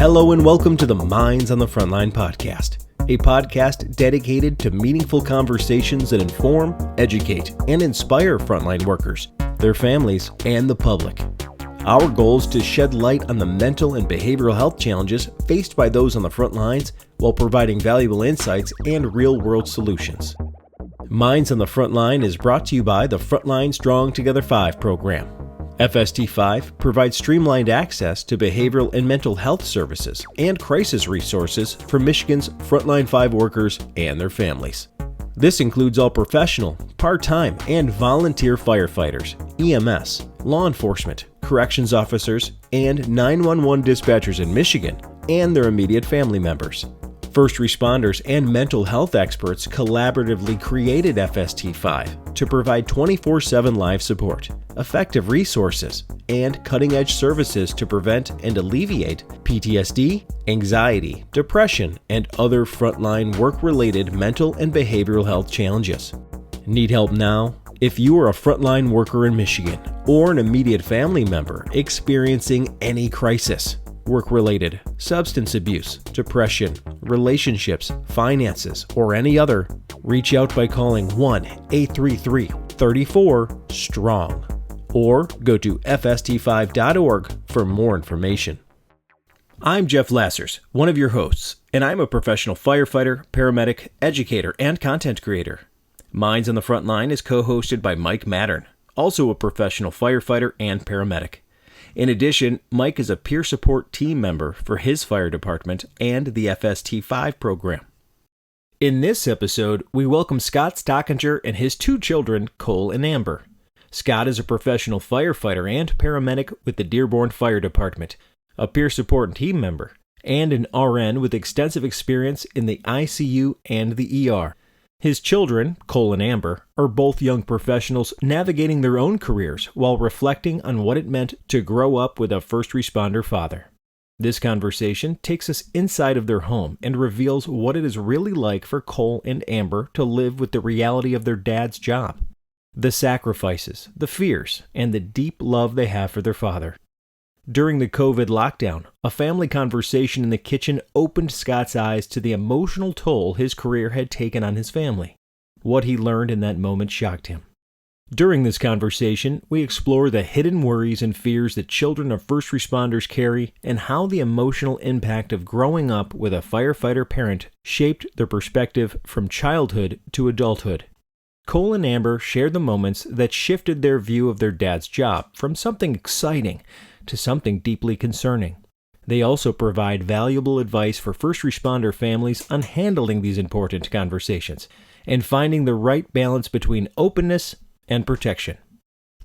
Hello and welcome to the Minds on the Frontline Podcast, a podcast dedicated to meaningful conversations that inform, educate, and inspire frontline workers, their families, and the public. Our goal is to shed light on the mental and behavioral health challenges faced by those on the front lines while providing valuable insights and real-world solutions. Minds on the Frontline is brought to you by the Frontline Strong Together 5 program. FST5 provides streamlined access to behavioral and mental health services and crisis resources for Michigan's Frontline 5 workers and their families. This includes all professional, part-time, and volunteer firefighters, EMS, law enforcement, corrections officers, and 911 dispatchers in Michigan and their immediate family members. First responders and mental health experts collaboratively created FST5 to provide 24/7 live support, effective resources, and cutting-edge services to prevent and alleviate PTSD, anxiety, depression, and other frontline work-related mental and behavioral health challenges. Need help now? If you are a frontline worker in Michigan or an immediate family member experiencing any crisis, work-related, substance abuse, depression, relationships, finances, or any other, reach out by calling 1-833-34-STRONG or go to fst5.org for more information. I'm Jeff Lassers, one of your hosts, and I'm a professional firefighter, paramedic, educator, and content creator. Minds on the Frontline is co-hosted by Mike Mattern, also a professional firefighter and paramedic. In addition, Mike is a peer support team member for his fire department and the FST5 program. In this episode, we welcome Scott Stockinger and his two children, Cole and Amber. Scott is a professional firefighter and paramedic with the Dearborn Fire Department, a peer support team member, and an RN with extensive experience in the ICU and the ER. His children, Cole and Amber, are both young professionals navigating their own careers while reflecting on what it meant to grow up with a first responder father. This conversation takes us inside of their home and reveals what it is really like for Cole and Amber to live with the reality of their dad's job, the sacrifices, the fears, and the deep love they have for their father. During the COVID lockdown, a family conversation in the kitchen opened Scott's eyes to the emotional toll his career had taken on his family. What he learned in that moment shocked him. During this conversation, we explore the hidden worries and fears that children of first responders carry and how the emotional impact of growing up with a firefighter parent shaped their perspective from childhood to adulthood. Cole and Amber shared the moments that shifted their view of their dad's job from something exciting to something deeply concerning. They also provide valuable advice for first responder families on handling these important conversations and finding the right balance between openness and protection.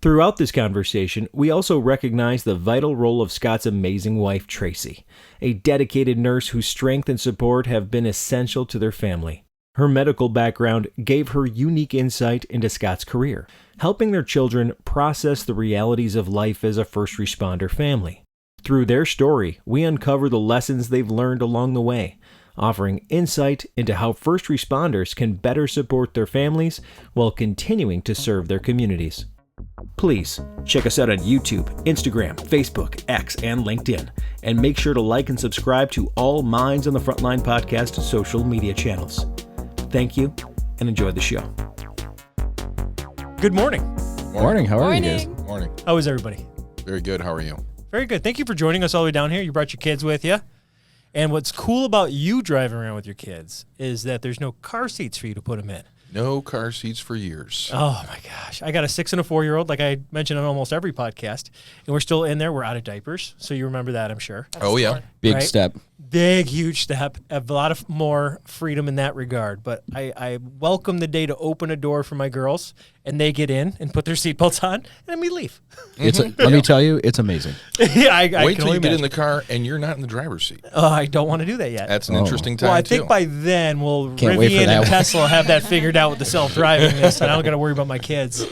Throughout this conversation, we also recognize the vital role of Scott's amazing wife, Tracy, a dedicated nurse whose strength and support have been essential to their family. Her medical background gave her unique insight into Scott's career, helping their children process the realities of life as a first responder family. Through their story, we uncover the lessons they've learned along the way, offering insight into how first responders can better support their families while continuing to serve their communities. Please check us out on YouTube, Instagram, Facebook, X, and LinkedIn, and make sure to like and subscribe to all Minds on the Frontline Podcast social media channels. Thank you, and enjoy the show. Good morning. Morning. How are you guys? Morning. How is everybody? Very good. How are you? Very good. Thank you for joining us all the way down here. You brought your kids with you. And what's cool about you driving around with your kids is that there's no car seats for you to put them in. No car seats for years. Oh, my gosh. I got a 6 and a 4-year-old, like I mentioned on almost every podcast, and we're still in there. We're out of diapers, so you remember that, I'm sure. Oh, yeah. Big step. Big, huge step. A lot of more freedom in that regard. But I welcome the day to open a door for my girls, and they get in and put their seatbelts on, and then we leave. Let me tell you, it's amazing. Yeah, I Wait can till you only get in imagine. the car and you're not in the driver's seat. I don't want to do that yet. That's an interesting time, Well, I too. think by then we'll Can't wait for Rivian that and one. Tesla have that figured out with the self-driving this, and I don't got to worry about my kids.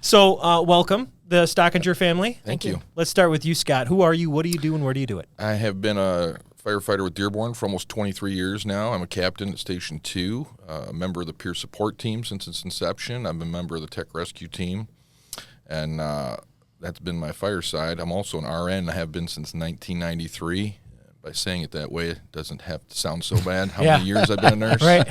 So, welcome, the Stockinger family. Thank you. Let's start with you, Scott. Who are you? What do you do, and where do you do it? I have been a firefighter with Dearborn for almost 23 years now. I'm a captain at Station 2, a member of the peer support team since its inception. I'm a member of the tech rescue team, and that's been my fire side. I'm also an RN. I have been since 1993. by saying it that way, it doesn't have to sound so bad how many years I've been a nurse. Right.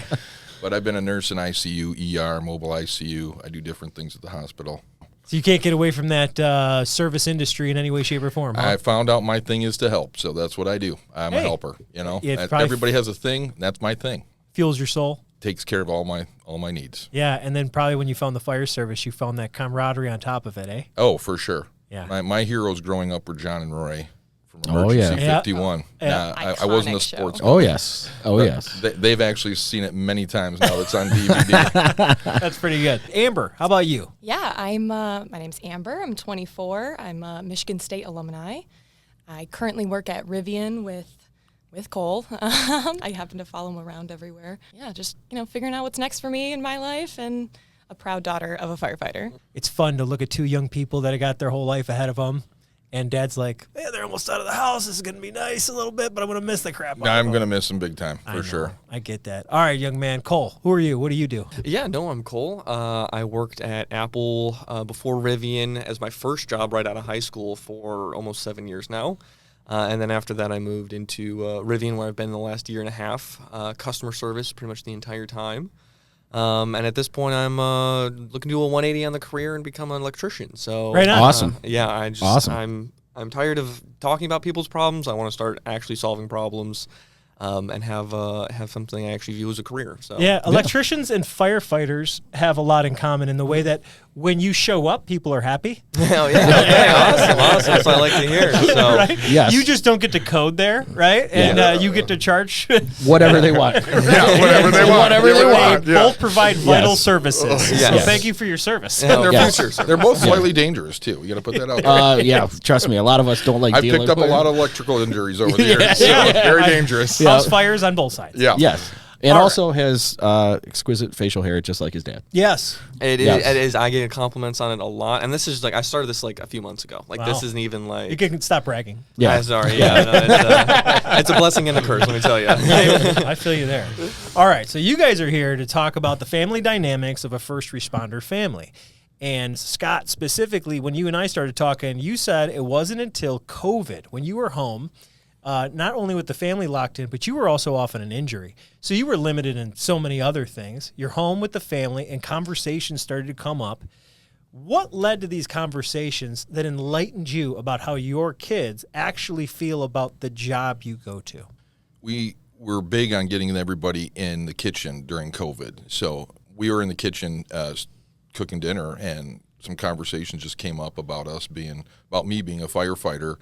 But I've been a nurse in ICU, ER, mobile ICU. I do different things at the hospital. So you can't get away from that service industry in any way, shape, or form, huh? I found out my thing is to help, so that's what I do. I'm a helper, Everybody has a thing. That's my thing. Fuels your soul. Takes care of all my needs. Yeah, and then probably when you found the fire service, you found that camaraderie on top of it, eh? Oh, for sure. Yeah. My heroes growing up were John and Roy from Emergency 51. Yeah. I wasn't a sports guy. Oh, yes. Oh, yes. They've actually seen it many times now. It's on DVD. That's pretty good. Amber, how about you? Yeah, my name's Amber. I'm 24. I'm a Michigan State alumni. I currently work at Rivian with Cole. I happen to follow him around everywhere. Yeah, just, figuring out what's next for me in my life, and a proud daughter of a firefighter. It's fun to look at two young people that have got their whole life ahead of them. And Dad's like, hey, they're almost out of the house. This is going to be nice a little bit, but I'm going to miss the crap out of them. I'm going to miss them big time, for sure. I get that. All right, young man. Cole, who are you? What do you do? Yeah, no, I'm Cole. I worked at Apple before Rivian as my first job right out of high school for almost 7 years now. And then after that, I moved into Rivian, where I've been the last year and a half, customer service pretty much the entire time. And at this point, I'm looking to do a 180 on the career and become an electrician. So right on. Awesome. I'm tired of talking about people's problems. I want to start actually solving problems, and have something I actually view as a career. So yeah, electricians and firefighters have a lot in common in the way that when you show up, people are happy. Oh yeah, okay, awesome. That's what I like to hear. So right? Yes. You just don't get to code there, right? And you get to charge Whatever they want. Whatever they want. Whatever they want. They both provide vital services. Yes. So thank you for your service. Yeah. And Yes. they're both slightly dangerous, too. You got to put that out there. Yeah, trust me, a lot of us don't like I've dealing picked up a with lot of electrical injuries over the years. So very dangerous. House fires on both sides. Yeah. Yes. And All also has exquisite facial hair, just like his dad. Yes. It Yes. is. I get compliments on it a lot, and this is I started this a few months ago. Wow. This isn't even You can stop bragging. Yeah. Sorry. Yeah. No, it's a blessing and a curse. Let me tell you. I feel you there. All right. So you guys are here to talk about the family dynamics of a first responder family. And Scott, specifically, when you and I started talking, you said it wasn't until COVID, when you were home, not only with the family locked in, but you were also off on an injury. So you were limited in so many other things. You're home with the family, and conversations started to come up. What led to these conversations that enlightened you about how your kids actually feel about the job you go to? We were big on getting everybody in the kitchen during COVID. So we were in the kitchen cooking dinner, and some conversations just came up about me being a firefighter.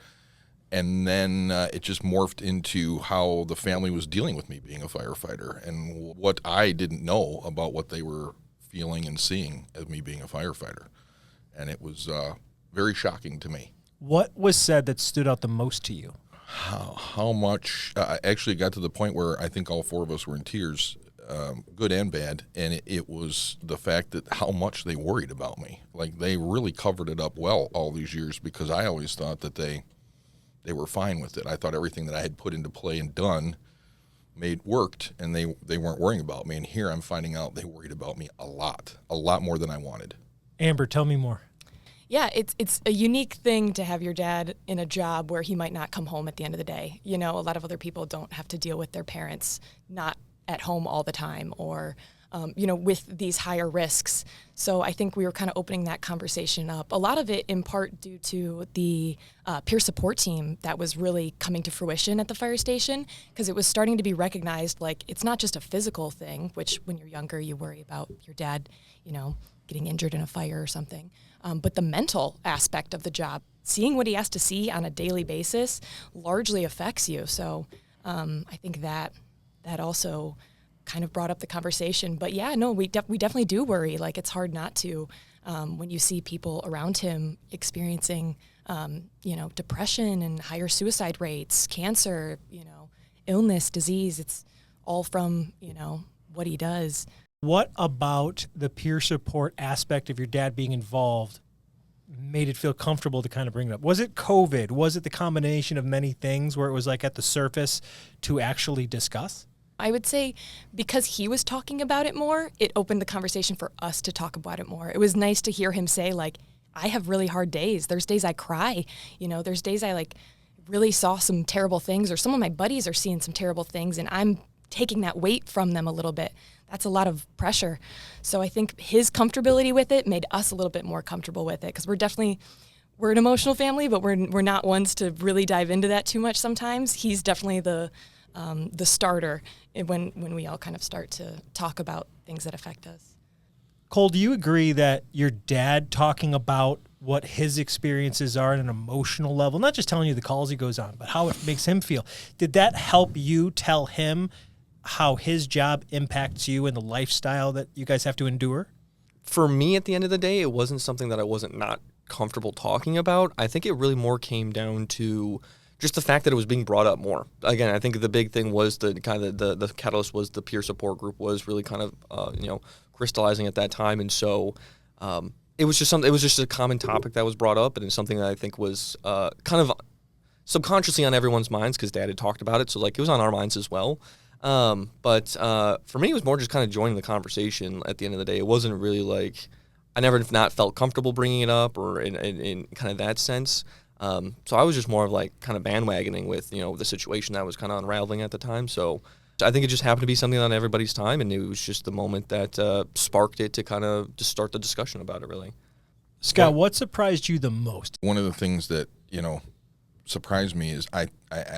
And then it just morphed into how the family was dealing with me being a firefighter and what I didn't know about what they were feeling and seeing as me being a firefighter. And it was very shocking to me. What was said that stood out the most to you? How much I actually got to the point where I think all four of us were in tears, good and bad. And it was the fact that how much they worried about me. Like, they really covered it up well all these years, because I always thought that they were fine with it. I thought everything that I had put into play and done worked, and they weren't worrying about me. And here I'm finding out they worried about me a lot more than I wanted. Amber, tell me more. Yeah, it's a unique thing to have your dad in a job where he might not come home at the end of the day. A lot of other people don't have to deal with their parents not at home all the time, or with these higher risks. So I think we were kind of opening that conversation up. A lot of it in part due to the peer support team that was really coming to fruition at the fire station, because it was starting to be recognized, like, it's not just a physical thing, which when you're younger you worry about your dad, getting injured in a fire or something. But the mental aspect of the job, seeing what he has to see on a daily basis, largely affects you. So I think that also kind of brought up the conversation. But yeah, no, we definitely do worry. Like, it's hard not to when you see people around him experiencing, depression and higher suicide rates, cancer, illness, disease. It's all from, what he does. What about the peer support aspect of your dad being involved made it feel comfortable to kind of bring it up? Was it COVID? Was it the combination of many things where it was like at the surface to actually discuss? I would say because he was talking about it more, it opened the conversation for us to talk about it more. It was nice to hear him say, like, I have really hard days. There's days I cry. There's days I really saw some terrible things, or some of my buddies are seeing some terrible things, and I'm taking that weight from them a little bit. That's a lot of pressure. So I think his comfortability with it made us a little bit more comfortable with it, because we're an emotional family, but we're not ones to really dive into that too much sometimes. He's definitely the starter when we all kind of start to talk about things that affect us. Cole, do you agree that your dad talking about what his experiences are at an emotional level, not just telling you the calls he goes on, but how it makes him feel, did that help you tell him how his job impacts you and the lifestyle that you guys have to endure? For me, at the end of the day, it wasn't something that I wasn't not comfortable talking about. I think it really more came down to just the fact that it was being brought up more. Again, I think the big thing was the catalyst was the peer support group was really kind of crystallizing at that time, and so it was just a common topic that was brought up, and it's something that I think was kind of subconsciously on everyone's minds because Dad had talked about it, so like it was on our minds as well. But for me, it was more just kind of joining the conversation. At the end of the day, it wasn't really like I never not felt comfortable bringing it up or in kind of that sense. So I was just more of like kind of bandwagoning with the situation that was kind of unraveling at the time. So I think it just happened to be something on everybody's time, and it was just the moment that sparked it to kind of just start the discussion about it, really. Scott, what surprised you the most? One of the things that, surprised me is I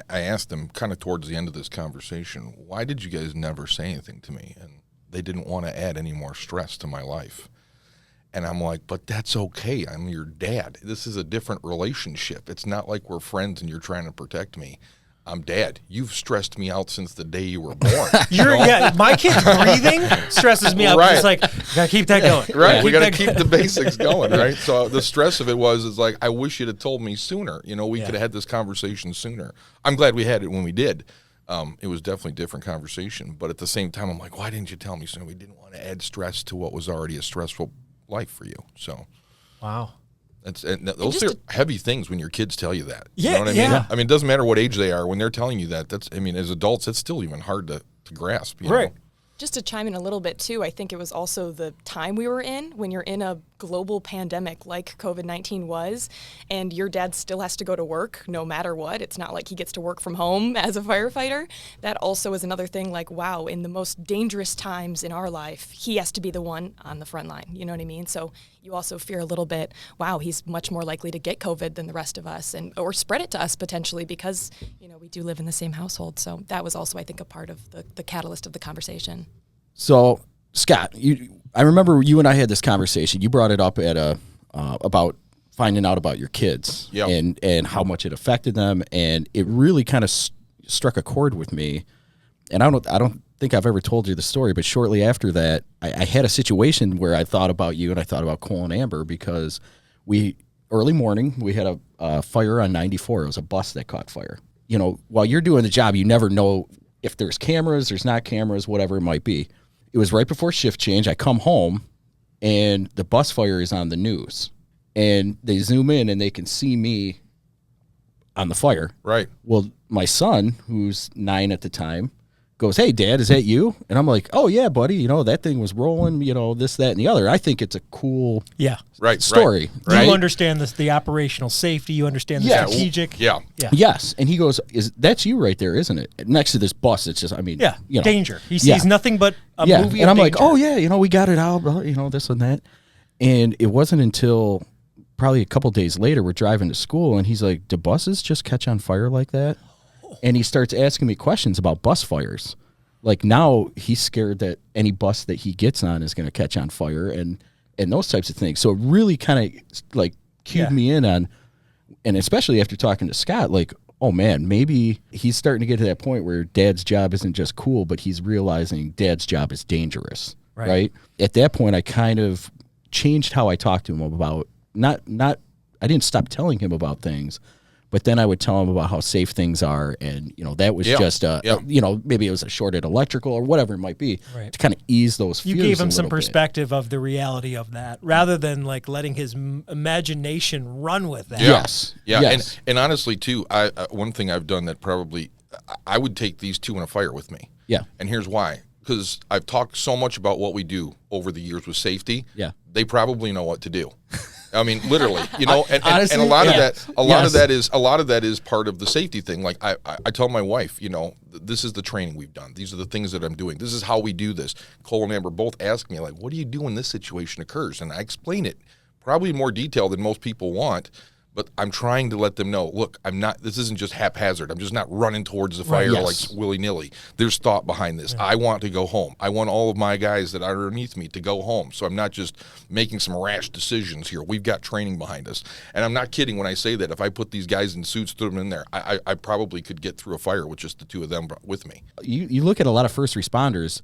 asked them kind of towards the end of this conversation, why did you guys never say anything to me? And they didn't want to add any more stress to my life. And I'm like, but that's okay. I'm your dad. This is a different relationship. It's not like we're friends and you're trying to protect me. I'm Dad. You've stressed me out since the day you were born. Yeah, my kid's breathing stresses me out. Right. It's like, gotta keep that going. Right. We got to keep the basics going, right? So the stress of it is like, I wish you'd have told me sooner. We could have had this conversation sooner. I'm glad we had it when we did. It was definitely a different conversation. But at the same time, I'm like, why didn't you tell me sooner? We didn't want to add stress to what was already a stressful life for you. So, wow. Those are heavy things when your kids tell you that. Yeah, you know what I mean? yeah. I mean, it doesn't matter what age they are. When they're telling you that, as adults, it's still even hard to grasp. You know? Just to chime in a little bit, too, I think it was also the time we were in when you're in a global pandemic like COVID-19 was, and your dad still has to go to work no matter what. It's not like he gets to work from home as a firefighter. That also is another thing, like, wow, in the most dangerous times in our life, he has to be the one on the front line. You know what I mean? So you also fear a little bit, wow, he's much more likely to get COVID than the rest of us, or spread it to us potentially because, we do live in the same household. So that was also, I think, a part of the catalyst of the conversation. So, Scott, I remember you and I had this conversation. You brought it up at about finding out about your kids and how much it affected them, and it really kind of struck a chord with me. And I don't think I've ever told you the story, but shortly after that, I had a situation where I thought about you and I thought about Cole and Amber because early morning we had a fire on 94. It was a bus that caught fire. While you're doing the job, you never know if there's cameras, there's not cameras, whatever it might be. It was right before shift change. I come home, and the bus fire is on the news. And they zoom in, and they can see me on the fire. Right. Well, my son, who's 9 at the time, goes, "Hey, Dad, is that you?" And I'm like, "Oh, yeah, buddy. That thing was rolling, this, that, and the other." I think it's a cool story. Right. You understand the operational safety. You understand the strategic. Yeah. Yes. And he goes, that's you right there, isn't it? Next to this bus, it's just, danger. He sees nothing but a movie and I'm danger. like, oh, yeah, we got it out, this and that. And it wasn't until probably a couple days later, we're driving to school, and he's like, do buses just catch on fire like that? And he starts asking me questions about bus fires. Like now he's scared that any bus that he gets on is going to catch on fire and those types of things. So it really kind of like cued me in on, and especially after talking to Scott, like, oh man, maybe he's starting to get to that point where Dad's job isn't just cool, but he's realizing Dad's job is dangerous. Right? At that point, I kind of changed how I talked to him about not I didn't stop telling him about things, but then I would tell him about how safe things are, and that was just maybe it was a shorted electrical or whatever it might be to kind of ease those fears. You gave him some bit. perspective of the reality of that, rather than like letting his imagination run with that. Yes. And honestly too, one thing I've done that probably I would take these two in a fire with me. Yeah. And here's why. Because I've talked so much about what we do over the years with safety. Yeah. They probably know what to do. I mean, literally, you know, and Honestly, a lot of yeah. that, a lot of that is part of the safety thing. Like I tell my wife, you know, this is the training we've done. These are the things that I'm doing. This is how we do this. Cole and Amber both ask me, like, what do you do when this situation occurs? And I explain it probably in more detail than most people want. But I'm trying to let them know, look, this isn't just haphazard. I'm just not running towards the fire like willy-nilly. There's thought behind this. I want to go home. I want all of my guys that are underneath me to go home. So I'm not just making some rash decisions here. We've got training behind us. And I'm not kidding when I say that. If I put these guys in suits, threw them in there, I probably could get through a fire with just the two of them with me. You look at a lot of first responders,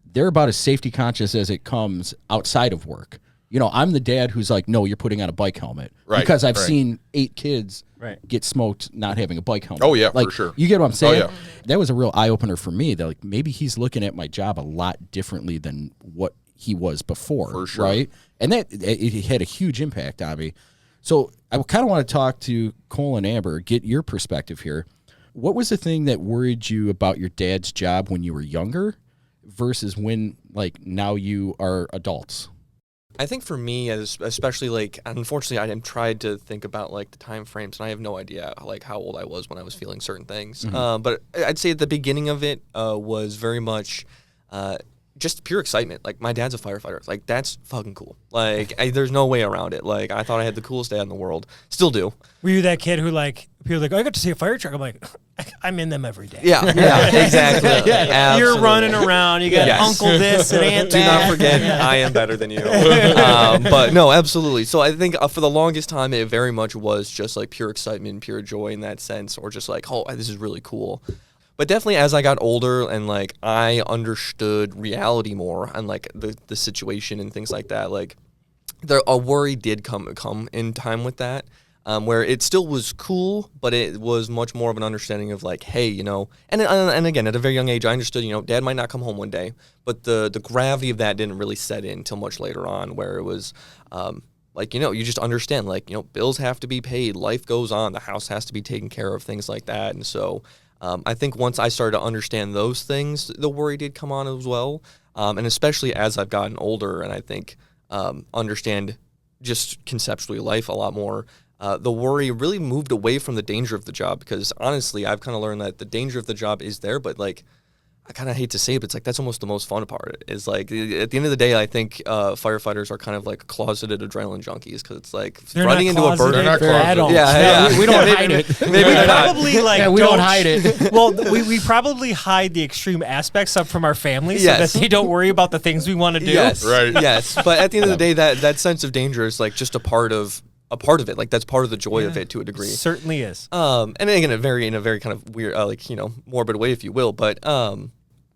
they're about as safety conscious as it comes outside of work. You know, I'm the dad who's like, no, you're putting on a bike helmet. Right, because I've seen 8 kids get smoked not having a bike helmet. Oh, yeah, like, for sure. You get what I'm saying? Oh, yeah. That was a real eye-opener for me. That like maybe he's looking at my job a lot differently than what he was before. For sure. Right? And that it had a huge impact on me. So I kind of want to talk to Cole and Amber, get your perspective here. What was the thing that worried you about your dad's job when you were younger versus when, like, now you are adults? I think for me, especially like, unfortunately, I tried to think about like the time frames, and I have no idea like how old I was when I was feeling certain things. But I'd say at the beginning of it was very much just pure excitement. Like, my dad's a firefighter. Like, that's fucking cool. Like, there's no way around it. Like, I thought I had the coolest dad in the world. Still do. Were you that kid who, like, people are like, oh, I got to see a fire truck? I'm like, I'm in them every day. Yeah, exactly. You're running around. You got uncle this and aunt that. Do not forget, I am better than you. But no, absolutely. So I think for the longest time, it very much was just like pure excitement, pure joy in that sense, or just like, oh, this is really cool. But definitely as I got older and like I understood reality more and like the situation and things like that, like a worry did come in time with that. Where it still was cool, but it was much more of an understanding of like, hey, you know, and again, at a very young age, I understood, you know, dad might not come home one day, but the gravity of that didn't really set in until much later on, where it was like, you know, you just understand, like, you know, bills have to be paid, life goes on, the house has to be taken care of, things like that. And so I think once I started to understand those things, the worry did come on as well. And especially as I've gotten older and I think understand just conceptually life a lot more, the worry really moved away from the danger of the job, because honestly, I've kind of learned that the danger of the job is there, but like, I kind of hate to say it, but it's like, that's almost the most fun part. Is like, at the end of the day, I think firefighters are kind of like closeted adrenaline junkies, because it's like they're running into a burner. They're not They're closeted. adults. Yeah. We don't hide it. Maybe We not. probably like we don't hide it. Well, we probably hide the extreme aspects up from our family so Yes. that they don't worry about the things we want to do. Yes, Right. Yes, but at the end of the day, that sense of danger is like just a part of it. Like, that's part of the joy of it to a degree. Certainly is. And again, in a very kind of weird, like, you know, morbid way, if you will. But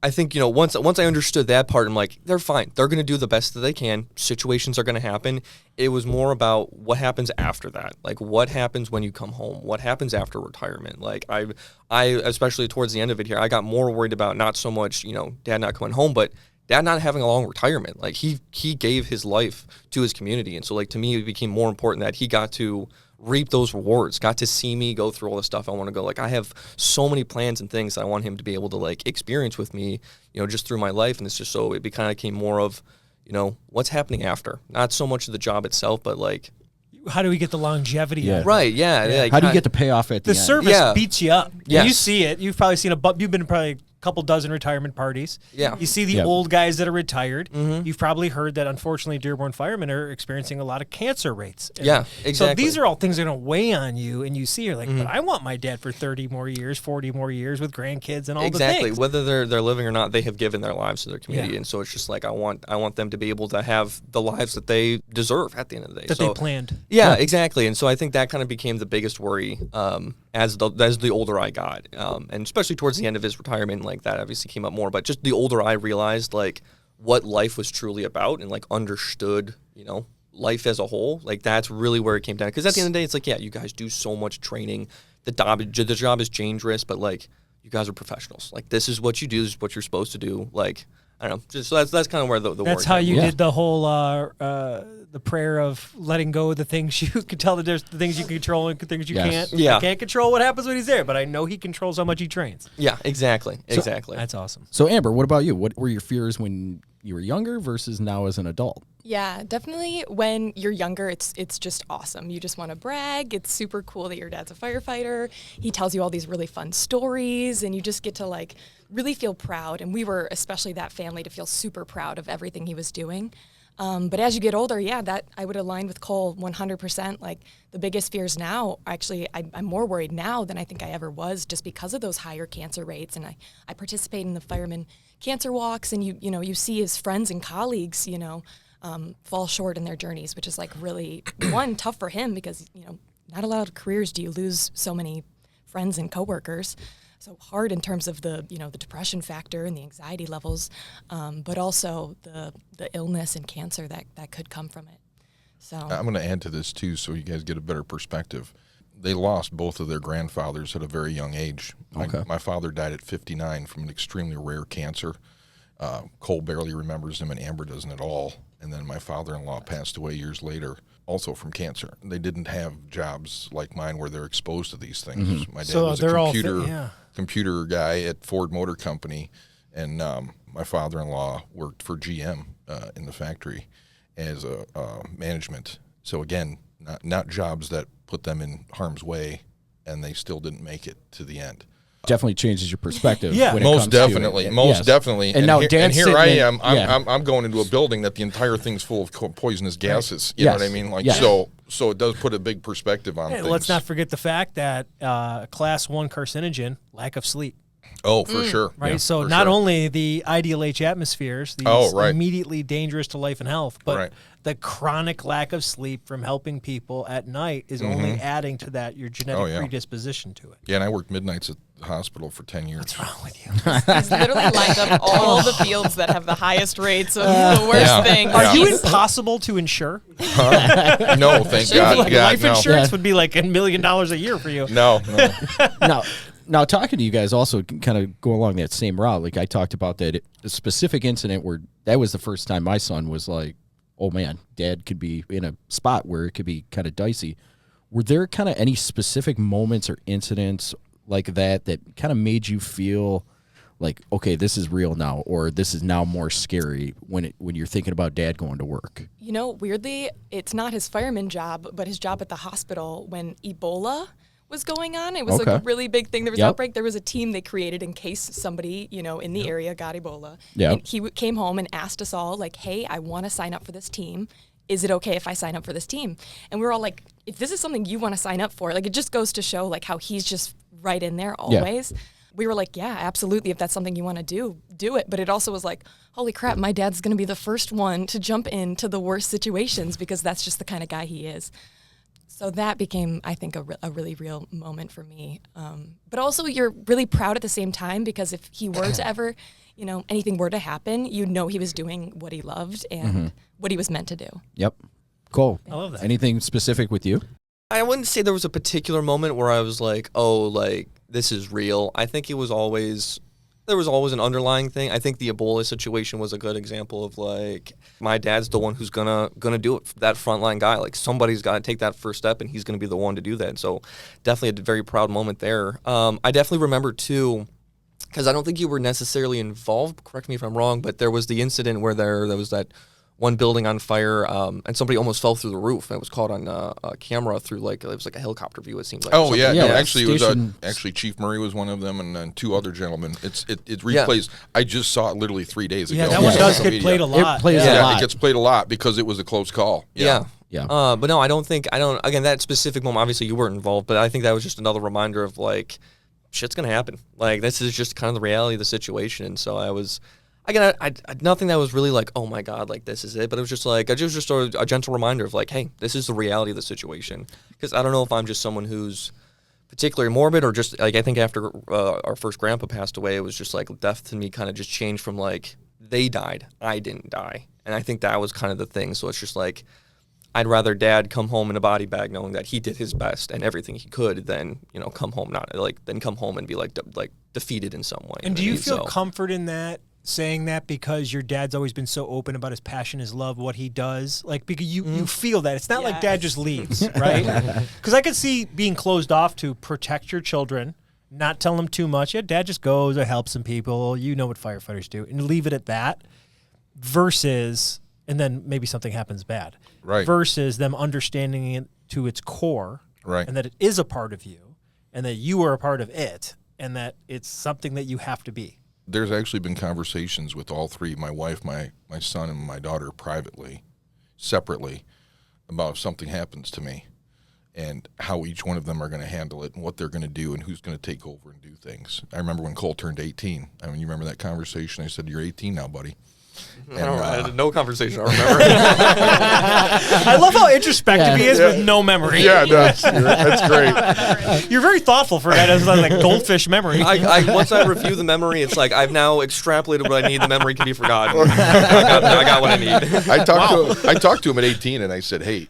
I think, you know, once I understood that part, I'm like, they're fine. They're going to do the best that they can. Situations are going to happen. It was more about what happens after that. Like, what happens when you come home? What happens after retirement? Like, I especially towards the end of it here, I got more worried about not so much, you know, dad not coming home, but dad not having a long retirement. Like, he gave his life to his community. And so, like, to me, it became more important that he got to reap those rewards, got to see me go through all the stuff I want to go. Like, I have so many plans and things that I want him to be able to, like, experience with me, you know, just through my life. And it's just so, it kind of came more of, you know, what's happening after. Not so much of the job itself, but, like, How do we get the longevity Yeah. out of it? right, yeah. Like, How do you get the payoff at the The end? service Yeah. beats you up. Yes. You see it. You've probably seen you've been to probably a couple dozen retirement parties. Yeah. You see the Yeah. old guys that are retired. You've probably heard that, unfortunately, Dearborn firemen are experiencing a lot of cancer rates. And Yeah, So exactly. these are all things that are going to weigh on you, and you see, you're like, but I want my dad for 30 more years, 40 more years with grandkids and all the exactly. things. Whether they're living or not, they have given their lives to their community, Yeah. and so it's just like I want them to be able to have the lives that they deserve at the end of the day. That so, they planned. Yeah, exactly. And so I think that kind of became the biggest worry as the older I got, and especially towards the end of his retirement, like that obviously came up more. But just the older I realized, like, what life was truly about, and like understood, you know, life as a whole. Like, that's really where it came down. Because at the end of the day, it's like, yeah, you guys do so much training. The job is dangerous, but like, you guys are professionals. Like, this is what you do. This is what you're supposed to do. Like, I don't know. Just so that's kind of where the That's worry how came you from. did the whole the prayer of letting go of the things you can tell that there's the things you can control and the things you Yes. can't. Yeah. I can't control what happens when he's there, but I know he controls how much he trains. Yeah, exactly. Exactly. That's awesome. So, Amber, what about you? What were your fears when you were younger versus now as an adult? Yeah, definitely when you're younger, it's just awesome. You just want to brag. It's super cool that your dad's a firefighter. He tells you all these really fun stories, and you just get to like really feel proud. And we were especially that family to feel super proud of everything he was doing. But as you get older, yeah, that I would align with Cole 100%. Like the biggest fears now, actually, I'm more worried now than I think I ever was, just because of those higher cancer rates. And I participate in the fireman cancer walks, and you see his friends and colleagues, fall short in their journeys, which is like really tough for him because not a lot of careers do you lose so many friends and coworkers. So hard in terms of the depression factor and the anxiety levels, but also the illness and cancer that could come from it. So I'm going to add to this too, so you guys get a better perspective. They lost both of their grandfathers at a very young age. My father died at 59 from an extremely rare cancer. Cole barely remembers him, and Amber doesn't at all. And then my father-in-law passed away years later, also from cancer. They didn't have jobs like mine where they're exposed to these things. Mm-hmm. My dad So was they're all a computer guy at Ford Motor Company, and my father-in-law worked for GM in the factory as a management. So again, not jobs that put them in harm's way, and they still didn't make it to the end. Definitely changes your perspective. Yeah. when it Most comes to definitely, it. most Yes. definitely. And now here, Dan's here I sitting am. in- yeah. I'm going into a building that the entire thing's full of poisonous gases. You Yes. know what I mean? Like Yes. so it does put a big perspective on Hey, things. let's not forget the fact that class 1 carcinogen, lack of sleep. Oh, for sure. Right, Yeah, so for not sure. only the ideal H atmospheres, these right. immediately dangerous to life and health, but Right. the chronic lack of sleep from helping people at night is only adding to that your genetic Oh, yeah. predisposition to it. Yeah, and I worked midnights at the hospital for 10 years. What's wrong with you? he's literally lined up all the fields that have the highest rates of the worst Yeah. thing. Are you He's- impossible to insure? No, thank God. Like God, life no. insurance would be like $1 million a year for you. No. Now, talking to you guys also kind of go along that same route. Like I talked about that specific incident where that was the first time my son was like, oh man, dad could be in a spot where it could be kind of dicey. Were there kind of any specific moments or incidents like that kind of made you feel like, okay, this is real now, or this is now more scary when you're thinking about dad going to work? Weirdly, it's not his fireman job, but his job at the hospital when Ebola was going on. It was like Okay. a really big thing. There was Yep. outbreak. There was a team they created in case somebody, in the area got Ebola. Yep. And he came home and asked us all, like, hey, I want to sign up for this team. Is it okay if I sign up for this team? And we were all like, if this is something you want to sign up for, like, it just goes to show like how he's just right in there always. We were like, yeah, absolutely. If that's something you want to do it. But it also was like, holy crap, my dad's going to be the first one to jump into the worst situations because that's just the kind of guy he is. So that became, I think, a really real moment for me. But also you're really proud at the same time because if he were to ever, anything were to happen, he was doing what he loved and what he was meant to do. Yep. Cool. I love that. Anything specific with you? I wouldn't say there was a particular moment where I was like, oh, like, this is real. I think there was always an underlying thing. I think the Ebola situation was a good example of, like, my dad's the one who's gonna do it, that frontline guy. Like, somebody's got to take that first step, and he's going to be the one to do that. So definitely a very proud moment there. I definitely remember, too, because I don't think you were necessarily involved, correct me if I'm wrong, but there was the incident where there was that one building on fire, and somebody almost fell through the roof. And it was caught on a camera through it was like a helicopter view. It seems like. Oh yeah, Yeah, no, actually it was station- actually Chief Murray was one of them, and then two other gentlemen. It replays. I just saw it literally 3 days ago. Yeah, that one one Yeah. does Social get played a media. lot. It plays Yeah, a lot. it gets played a lot because it was a close call. Yeah. Yeah. But no, I don't. Again, that specific moment. Obviously, you weren't involved, but I think that was just another reminder of like, shit's gonna happen. Like, this is just kind of the reality of the situation. And so I was. Again, I nothing that was really like, oh my God, like this is it. But it was just like, it was just a gentle reminder of like, hey, this is the reality of the situation. Because I don't know if I'm just someone who's particularly morbid or just like, I think after our first grandpa passed away, it was just like death to me kind of just changed from like, they died, I didn't die. And I think that was kind of the thing. So it's just like, I'd rather dad come home in a body bag knowing that he did his best and everything he could than, come home come home and be like defeated in some way. And do you feel So- comfort in that, saying that because your dad's always been so open about his passion, his love, what he does? Like, because you feel that. It's not like dad just leaves, right? Because I could see being closed off to protect your children, not tell them too much. Yeah, dad just goes or helps some people. You know what firefighters do. And leave it at that. versus, and then maybe something happens bad. Right. Versus them understanding it to its core. Right. And that it is a part of you and that you are a part of it and that it's something that you have to be. There's actually been conversations with all three, my wife, my son, and my daughter privately, separately, about if something happens to me and how each one of them are going to handle it and what they're going to do and who's going to take over and do things. I remember when Cole turned 18. I mean, you remember that conversation? I said, "You're 18 now, buddy." And, I had no conversation, I remember. I love how introspective he is with no memory. Yeah, that's great. You're very thoughtful for that as like goldfish memory. Once I review the memory, it's like I've now extrapolated what I need. The memory can be forgotten. I got what I need. I talked to him at 18, and I said, "Hey,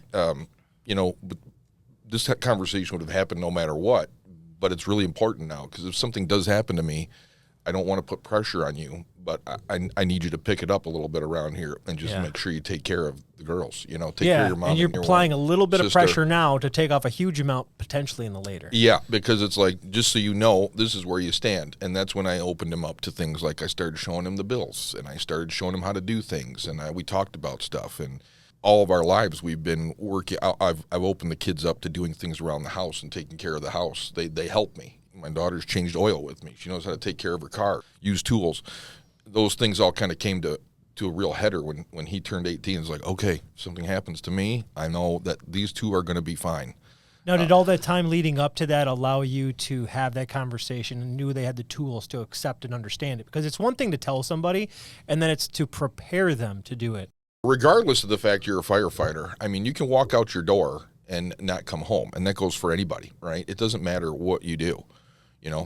this conversation would have happened no matter what, but it's really important now because if something does happen to me, I don't want to put pressure on you, but I need you to pick it up a little bit around here and just make sure you take care of the girls. Take care of your mom. And you're your applying a little bit sister. of pressure now to take off a huge amount potentially in the later. Yeah, because it's like, just so you know, this is where you stand. And that's when I opened him up to things like I started showing him the bills and I started showing him how to do things. And we talked about stuff. And all of our lives we've been working. I've opened the kids up to doing things around the house and taking care of the house. They help me. My daughter's changed oil with me. She knows how to take care of her car, use tools. Those things all kind of came to a real header when he turned 18. It's like, okay, if something happens to me, I know that these two are going to be fine. Now, did all that time leading up to that allow you to have that conversation and knew they had the tools to accept and understand it? Because it's one thing to tell somebody, and then it's to prepare them to do it. Regardless of the fact you're a firefighter, I mean, you can walk out your door and not come home, and that goes for anybody, right? It doesn't matter what you do.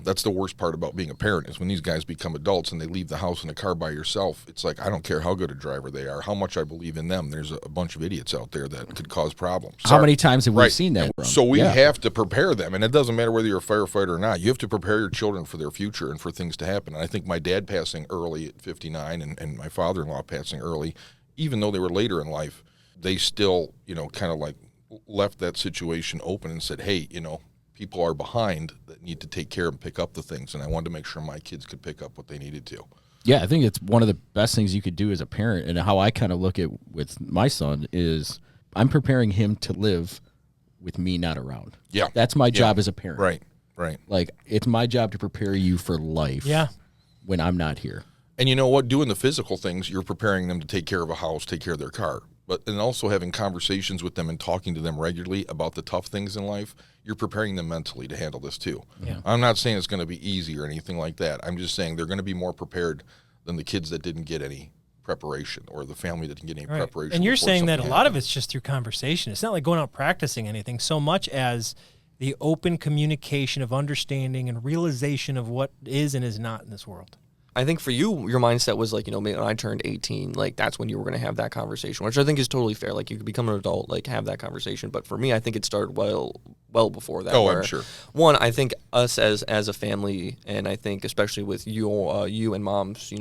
That's the worst part about being a parent is when these guys become adults and they leave the house in a car by yourself. It's like, I don't care how good a driver they are, how much I believe in them. There's a bunch of idiots out there that could cause problems. How many times have we seen that? So we have to prepare them, and it doesn't matter whether you're a firefighter or not. You have to prepare your children for their future and for things to happen. And I think my dad passing early at 59 and my father-in-law passing early, even though they were later in life, they still, kind of like left that situation open and said, hey, people are behind that need to take care and pick up the things. And I wanted to make sure my kids could pick up what they needed to. Yeah, I think it's one of the best things you could do as a parent. And how I kind of look at with my son is I'm preparing him to live with me not around. Yeah. That's my job as a parent. Right. Like, it's my job to prepare you for life when I'm not here. And you know what? Doing the physical things, you're preparing them to take care of a house, take care of their car. And also having conversations with them and talking to them regularly about the tough things in life, you're preparing them mentally to handle this too. Yeah. I'm not saying it's going to be easy or anything like that. I'm just saying they're going to be more prepared than the kids that didn't get any preparation or the family that didn't get any preparation. And you're saying that a lot of happened. it's just through conversation. It's not like going out practicing anything so much as the open communication of understanding and realization of what is and is not in this world. I think for you, your mindset was like, when I turned 18, like that's when you were going to have that conversation, which I think is totally fair. Like you could become an adult, like have that conversation. But for me, I think it started well before that. Oh, I'm sure. One, I think us as a family, and I think especially with you and Mom's,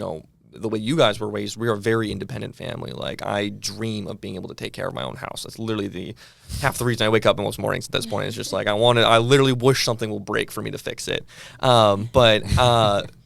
the way you guys were raised, we are a very independent family. Like I dream of being able to take care of my own house. That's literally half the reason I wake up most mornings at this point. It's just like I literally wish something will break for me to fix it.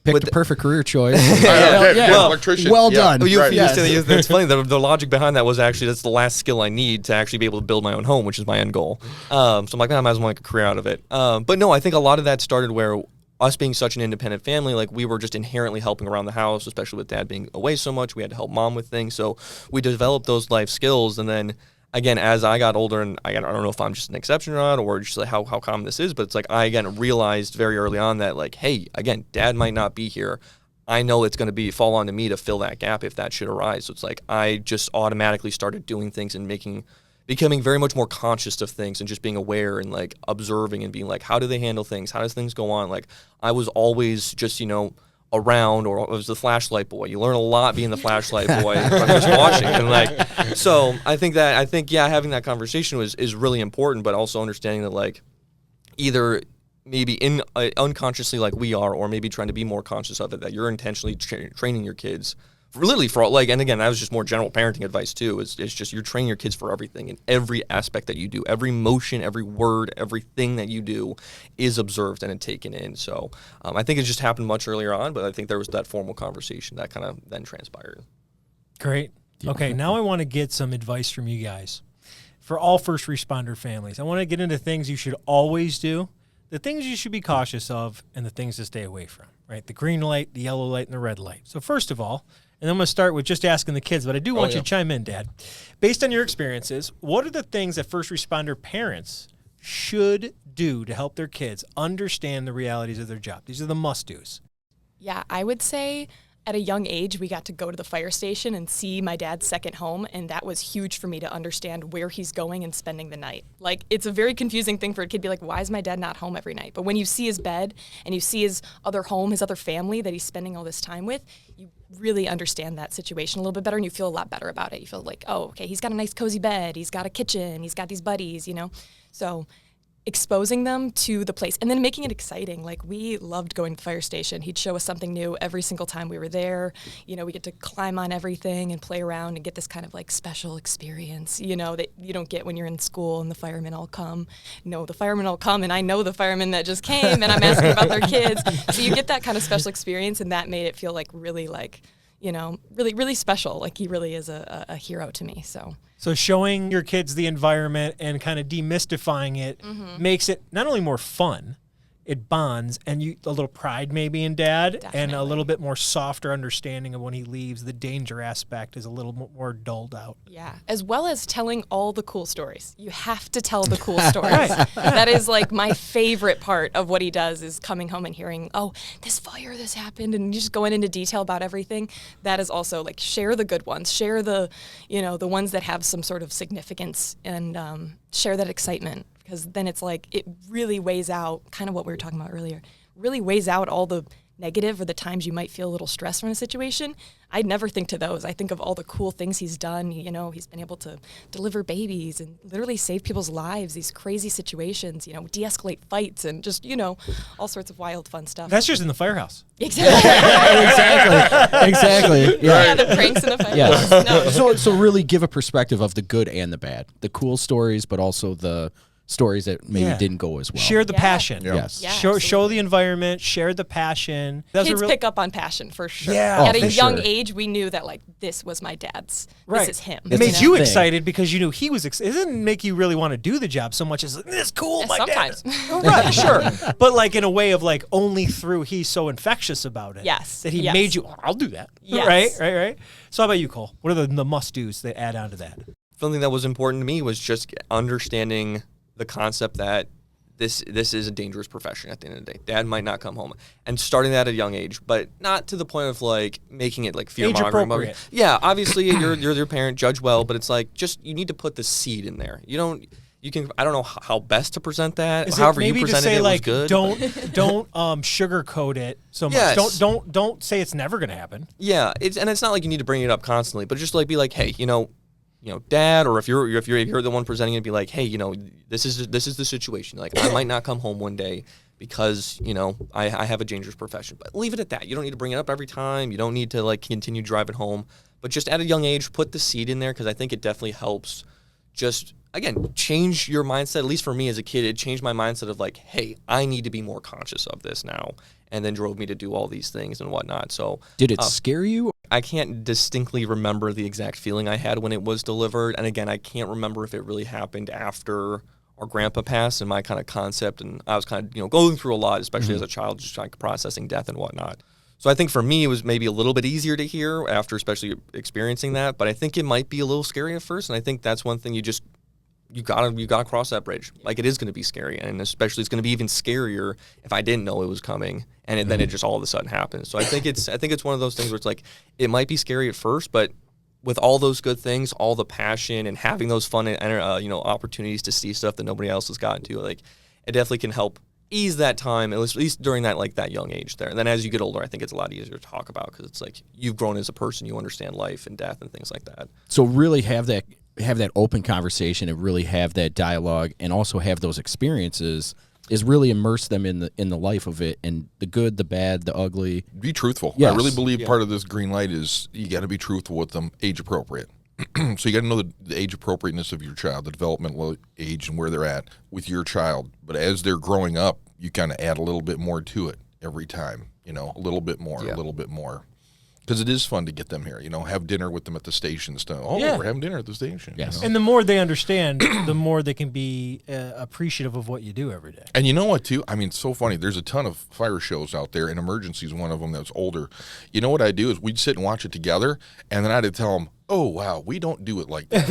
Picked the perfect career choice. Electrician. Well done. It's funny. The logic behind that was actually that's the last skill I need to actually be able to build my own home, which is my end goal. So I'm like, I might as well make a career out of it. But no, I think a lot of that started where us being such an independent family, like we were just inherently helping around the house, especially with Dad being away so much. We had to help Mom with things. So we developed those life skills. And then again, as I got older, and I don't know if I'm just an exception or not, or just like how common this is, but it's like I, again, realized very early on that like, hey, again, Dad might not be here. I know it's going to fall on to me to fill that gap if that should arise. So it's like I just automatically started doing things and becoming very much more conscious of things and just being aware and like observing and being like, how do they handle things? How does things go on? Like I was always just, around, or I was the flashlight boy. You learn a lot being the flashlight boy from just watching. And so I think having that conversation is really important, but also understanding that like either maybe unconsciously like we are, or maybe trying to be more conscious of it, that you're intentionally training your kids and again, that was just more general parenting advice too, is just you're training your kids for everything in every aspect that you do. Every motion, every word, everything that you do is observed and taken in. So I think it just happened much earlier on, but I think there was that formal conversation that kind of then transpired. Great. Okay, now I want to get some advice from you guys. For all first responder families, I want to get into things you should always do, the things you should be cautious of, and the things to stay away from, right? The green light, the yellow light, and the red light. So first of all, and I'm going to start with just asking the kids, but I do want you to chime in, Dad. Based on your experiences, what are the things that first responder parents should do to help their kids understand the realities of their job? These are the must-dos. Yeah, I would say at a young age, we got to go to the fire station and see my dad's second home, and that was huge for me to understand where he's going and spending the night. Like, it's a very confusing thing for a kid to be like, why is my dad not home every night? But when you see his bed and you see his other home, his other family that he's spending all this time with, you really understand that situation a little bit better, and you feel a lot better about it. You feel like, oh, okay, he's got a nice cozy bed, he's got a kitchen, he's got these buddies, you know? So exposing them to the place and then making it exciting. Like, we loved going to the fire station. He'd show us something new every single time we were there. You know, we get to climb on everything and play around and get this kind of like special experience, you know, that you don't get when you're in school and the firemen all come. No, the firemen all come and I know the firemen that just came and I'm asking about their kids. So you get that kind of special experience, and that made it feel like really like, you know, really, really special. Like, he really is a hero to me. So showing your kids the environment and kind of demystifying it makes it not only more fun, it bonds, and a little pride maybe in Dad. Definitely. And a little bit more softer understanding of when he leaves. The danger aspect is a little more dulled out. Yeah, as well as telling all the cool stories. You have to tell the cool stories. That is like my favorite part of what he does, is coming home and hearing, oh, this fire, this happened, and just going into detail about everything. That is also like, share the good ones, share the, you know, the ones that have some sort of significance, and share that excitement, because then it's like, it really weighs out kind of what we were talking about earlier, really weighs out all the negative or the times you might feel a little stressed from a situation. I'd never think to those. I think of all the cool things he's done. You know, he's been able to deliver babies and literally save people's lives, these crazy situations, you know, de-escalate fights and just, you know, all sorts of wild, fun stuff. That's just in the firehouse. Exactly. Exactly. Yeah, the pranks in the firehouse. Yeah. No. So really give a perspective of the good and the bad, the cool stories, but also the stories that maybe didn't go as well. Share the passion. Yes. Yeah, Show the environment, share the passion. That's Kids pick up on passion for sure. Yeah. At Oh, a for young sure. age, we knew that, like, this was my dad's. Right. This is him. It made his you thing. excited because you knew he was excited. It didn't make you really want to do the job so much as, this is cool, Yeah, my sometimes. dad. Oh, right, sure. But like in a way of like, only through he's so infectious about it. Yes, That he yes. made you, I'll do that. Yes. Right. So how about you, Cole? What are the must-dos that add on to that? Something that was important to me was just understanding the concept that this is a dangerous profession at the end of the day. Dad might not come home. And starting that at a young age, but not to the point of like making it like fear-mongering. Age-appropriate. Yeah, obviously you're your parent, judge well, but it's like, just, you need to put the seed in there. I don't know how best to present that. Is However it maybe you to presented say it like, was good. don't sugarcoat it so much. Yes. Don't say it's never going to happen. Yeah, it's not like you need to bring it up constantly, but just like be like, hey, you know, Dad, or if you're the one presenting it, be like, hey, you know, this is the situation. Like, I might not come home one day because, you know, I have a dangerous profession. But leave it at that. You don't need to bring it up every time. You don't need to like continue driving home. But just at a young age, put the seed in there, because I think it definitely helps. Just, again, change your mindset. At least for me as a kid, it changed my mindset of like, hey, I need to be more conscious of this now, and then drove me to do all these things and whatnot. So Did it scare you? I can't distinctly remember the exact feeling I had when it was delivered. And again, I can't remember if it really happened after our grandpa passed and my kind of concept. And I was kind of, going through a lot, especially as a child, just like processing death and whatnot. So I think for me, it was maybe a little bit easier to hear after especially experiencing that. But I think it might be a little scary at first. And I think that's one thing you gotta cross that bridge. Like, it is going to be scary, and especially it's going to be even scarier if I didn't know it was coming, and then it just all of a sudden happens. So I think it's one of those things where it's like, it might be scary at first, but with all those good things, all the passion, and having those fun opportunities to see stuff that nobody else has gotten to, like, it definitely can help ease that time, at least during that young age there. And then as you get older, I think it's a lot easier to talk about, because it's like, you've grown as a person, you understand life and death and things like that. So really have that open conversation and really have that dialogue, and also have those experiences, is really immerse them in the life of it, and the good, the bad, the ugly. Be truthful. Yes. I really believe part of this green light is you got to be truthful with them, age appropriate. So you got to know the age appropriateness of your child, the developmental age and where they're at with your child. But as they're growing up, you kind of add a little bit more to it every time, a little bit more, a little bit more. Because it is fun to get them here, have dinner with them at the station. Oh, Yeah. we're having dinner at the station. Yes. And the more they understand, the more they can be appreciative of what you do every day. And you know what, too? I mean, it's so funny. There's a ton of fire shows out there, and Emergency is one of them that's older. You know what I do is we'd sit and watch it together, and then I'd tell them, oh, wow, we don't do it like that.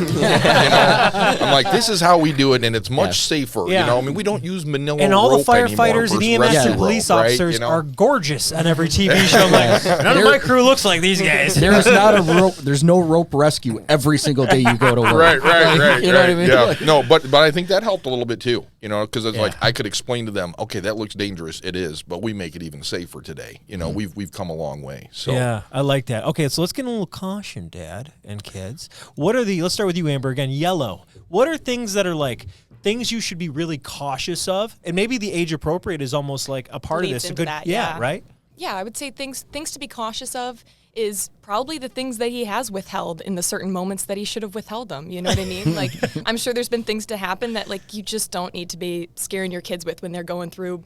I'm like, this is how we do it, and it's much safer. Yeah. I mean, we don't use manila And all the rope firefighters and anymore EMS versus and police rescue rope, officers right? are gorgeous on every TV show. I'm like, none of my crew looks like these guys. There's not a rope. There's no rope rescue every single day you go to work. Right. You know what I mean? Yeah. No, but I think that helped a little bit too. Because it's like I could explain to them, okay, that looks dangerous. It is, but we make it even safer today. We've come a long way. So Yeah, I like that. Okay, so let's get a little caution, Dad and kids. Let's start with you, Amber, again, yellow. What are things that are like things you should be really cautious of? And maybe the age appropriate is almost like a part Leads of this. into that, yeah, right? Yeah, I would say things to be cautious of is probably the things that he has withheld in the certain moments that he should have withheld them. You know what I mean? Like, I'm sure there's been things to happen that, like, you just don't need to be scaring your kids with when they're going through,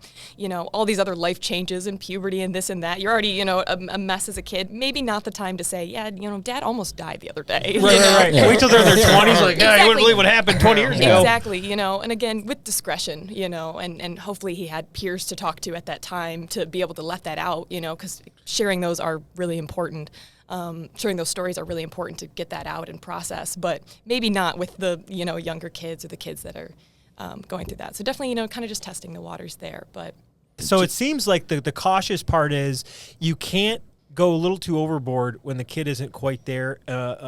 all these other life changes and puberty and this and that. You're already, a mess as a kid. Maybe not the time to say, yeah, Dad almost died the other day. Right. Yeah. Wait till they're in their 20s, like, yeah, I wouldn't Exactly. believe what happened 20 years ago. Exactly, and again, with discretion, and hopefully he had peers to talk to at that time to be able to let that out, because sharing those are really important. Sharing those stories are really important to get that out and process, but maybe not with the, younger kids or the kids that are going through that. So definitely, kind of just testing the waters there. But So it seems like the cautious part is you can't go a little too overboard when the kid isn't quite there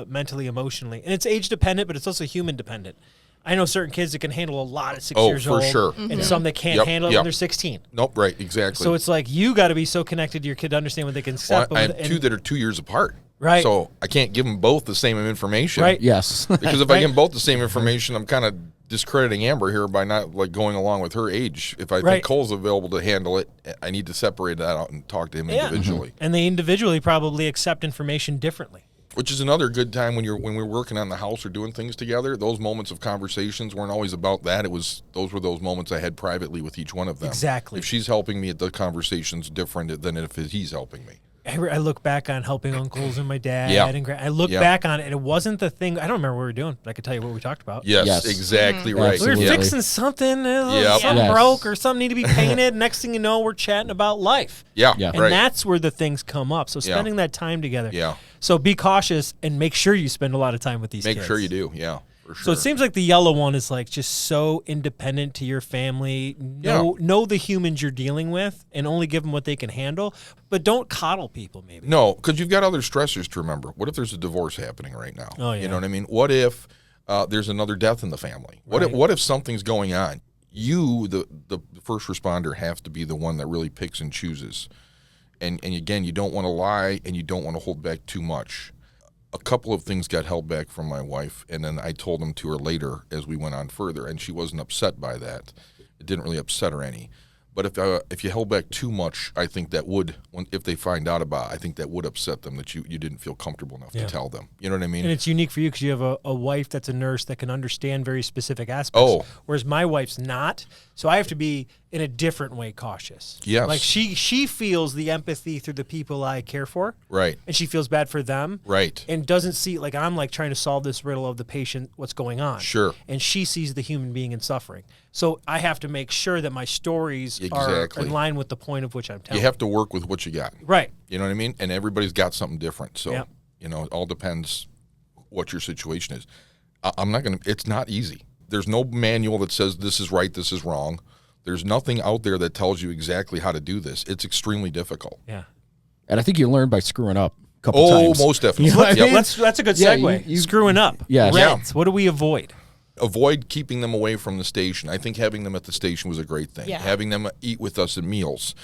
mentally, emotionally. And it's age dependent, but it's also human dependent. I know certain kids that can handle a lot at 6 years old. for sure. And some that can't handle it when they're 16. Nope, right, exactly. So it's like you got to be so connected to your kid to understand what they can accept. I have two that are 2 years apart. Right. So I can't give them both the same information. Right. Yes. Because if I give them both the same information, I'm kind of discrediting Amber here by not going along with her age. If I think Cole's available to handle it, I need to separate that out and talk to him individually. And they individually probably accept information differently. Which is another good time when we're working on the house or doing things together. Those moments of conversations weren't always about that. Those were those moments I had privately with each one of them. Exactly. If she's helping me, the conversation's different than if he's helping me. I look back on helping uncles and my dad and I look Yeah. back on it, and it wasn't the thing. I don't remember what we were doing, but I could tell you what we talked about. Yes. Exactly right. We were Absolutely. fixing something, Yep. something Yes. broke or something needed to be painted. Next thing you know, we're chatting about life. Yeah. Yeah. And Right. that's where the things come up. So spending that time together. Yeah. So be cautious and make sure you spend a lot of time with these Make kids. sure you do. Yeah. For sure. So it seems like the yellow one is like just so independent to your family. Know the humans you're dealing with and only give them what they can handle, but don't coddle people maybe. No, because you've got other stressors to remember. What if there's a divorce happening right now? Oh, yeah. You know what I mean? What if there's another death in the family? Right. What if something's going on? You, the first responder, have to be the one that really picks and chooses. And again, you don't want to lie and you don't want to hold back too much. A couple of things got held back from my wife, and then I told them to her later as we went on further, and she wasn't upset by that. It didn't really upset her any. But if you held back too much, I think that would, if they find out about it, I think that would upset them that you didn't feel comfortable enough to tell them. You know what I mean? And it's unique for you because you have a wife that's a nurse that can understand very specific aspects. Whereas my wife's not. So I have to be in a different way cautious. Yes. Like she feels the empathy through the people I care for. Right. And she feels bad for them. Right. And doesn't see, like I'm like trying to solve this riddle of the patient, what's going on. Sure. And she sees the human being in suffering. So I have to make sure that my stories Exactly. are in line with the point of which I'm telling. You have to work with what you got. Right. You know what I mean? And everybody's got something different. So, Yep. it all depends what your situation is. It's not easy. There's no manual that says this is right, this is wrong. There's nothing out there that tells you exactly how to do this. It's extremely difficult. Yeah. And I think you learn by screwing up a couple times. Most definitely. You know what I Yep. mean? That's a good Yeah, segue. you- Screwing up. Yes. Reds. What do we avoid? Avoid keeping them away from the station. I think having them at the station was a great thing. Yeah. Having them eat with us at meals,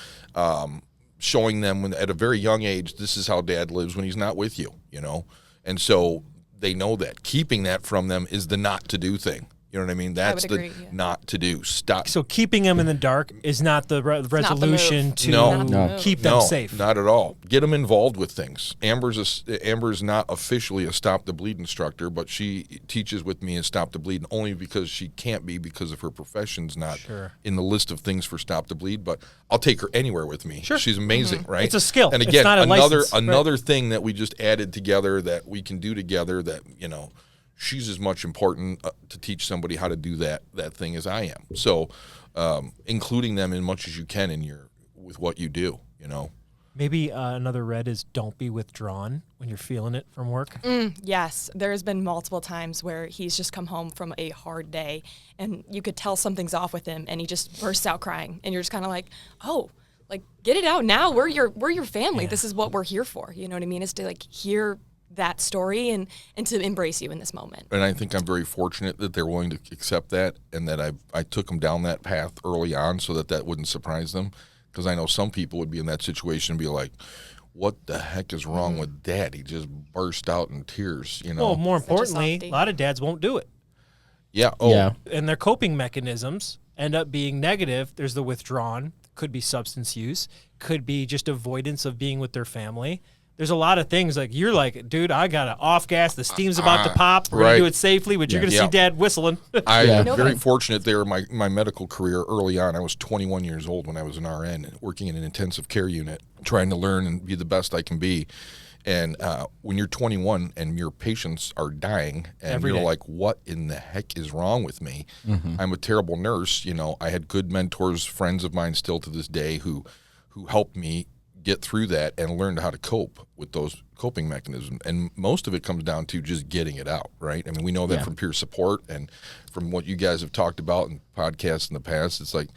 showing them at a very young age, this is how Dad lives when he's not with you, And so they know that. Keeping that from them is the not to do thing. You know what I mean? That's agree, not to do. Stop. So keeping them in the dark is not the resolution move. to No. keep them safe. Not at all. Get them involved with things. Amber's not officially a Stop the Bleed instructor, but she teaches with me in Stop the Bleed only because she can't be because of her profession's not in the list of things for Stop the Bleed. But I'll take her anywhere with me. Sure. She's amazing, right? It's a skill. And It's again, not a license. another thing that we just added together that we can do together that, she's as much important to teach somebody how to do that thing as I am. So, including them as much as you can with what you do, Maybe another red is don't be withdrawn when you're feeling it from work. Yes, there's been multiple times where he's just come home from a hard day, and you could tell something's off with him, and he just bursts out crying, and you're just kind of like, oh, like get it out now. We're your family. Yeah. This is what we're here for. You know what I mean? Is to like hear that story and to embrace you in this moment. And I think I'm very fortunate that they're willing to accept that, and that I took them down that path early on so that wouldn't surprise them, because I know some people would be in that situation and be like, what the heck is wrong with Dad? He just burst out in tears, Well, more importantly, a lot of dads won't do it. Yeah. Oh. Yeah. And their coping mechanisms end up being negative. There's the withdrawn, could be substance use, could be just avoidance of being with their family. There's a lot of things like you're like, dude, I got to off gas. The steam's about to pop. We're going to do it safely, but you're going to see Dad whistling. I'm very fortunate there. My medical career early on, I was 21 years old when I was an RN working in an intensive care unit, trying to learn and be the best I can be. And when you're 21 and your patients are dying and you're like, what in the heck is wrong with me? Mm-hmm. I'm a terrible nurse. I had good mentors, friends of mine still to this day who helped me get through that and learn how to cope with those coping mechanisms. And most of it comes down to just getting it out, right? I mean, we know that from peer support and from what you guys have talked about in podcasts in the past. It's like,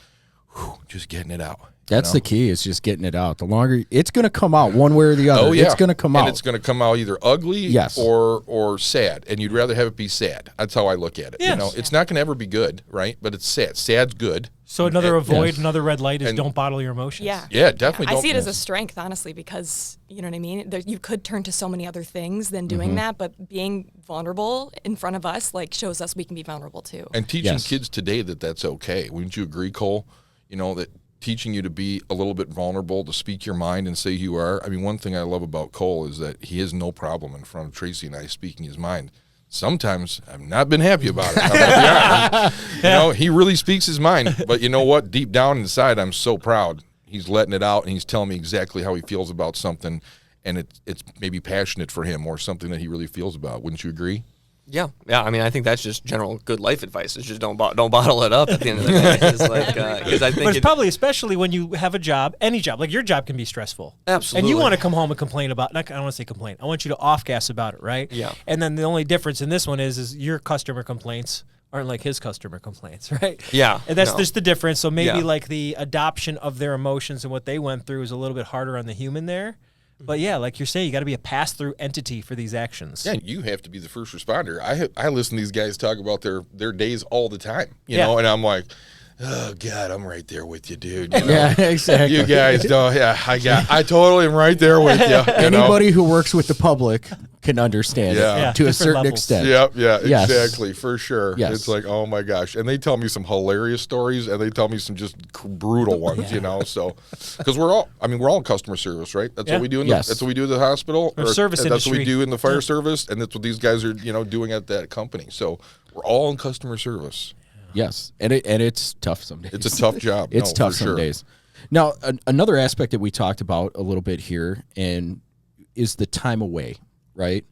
just getting it out. That's the key, is just getting it out. The longer it's going to come out one way or the other. Oh, yeah. It's going to come out. And it's going to come out either ugly or sad. And you'd rather have it be sad. That's how I look at it. Yes. It's not going to ever be good, right? But it's sad. Sad's good. So another another red light is don't bottle your emotions. Yeah, definitely. I see it as a strength, honestly, because you know what I mean? You could turn to so many other things than doing that, but being vulnerable in front of us shows us we can be vulnerable too. And teaching kids today that's okay. Wouldn't you agree, Cole? That teaching you to be a little bit vulnerable, to speak your mind and say who you are. I mean, one thing I love about Cole is that he has no problem in front of Tracy and I speaking his mind. Sometimes I've not been happy about it. I'm gonna be honest. He really speaks his mind. But you know what? Deep down inside, I'm so proud. He's letting it out, and he's telling me exactly how he feels about something, and it's maybe passionate for him or something that he really feels about. Wouldn't you agree? Yeah. I mean, I think that's just general good life advice. It's just don't bottle it up at the end of the day. It's like, 'cause I think but it's probably, especially when you have a job, any job, like your job can be stressful. Absolutely. And you want to come home and complain about, I don't want to say complain, I want you to off gas about it, right? Yeah. And then the only difference in this one is your customer complaints aren't like his customer complaints, right? Yeah. And that's just the difference. So maybe like the adoption of their emotions and what they went through is a little bit harder on the human there. But yeah, like you're saying, you got to be a pass-through entity for these actions. Yeah, you have to be the first responder. I listen to these guys talk about their days all the time, you know, and I'm like, oh God, I'm right there with you, dude. Yeah, exactly. You guys don't. Yeah, I totally am right there with you. Anybody who works with the public can understand it to a certain extent. Yeah, exactly, for sure. Yes. It's like, oh my gosh, and they tell me some hilarious stories, and they tell me some just brutal ones, So, because we're all in customer service, right? That's what we do. That's what we do at the hospital, or service industry. That's what we do in the fire service, and that's what these guys are, doing at that company. So we're all in customer service. Yes, and it's tough some days. It's a tough job. It's tough some days. Now, another aspect that we talked about a little bit here is the time away, right?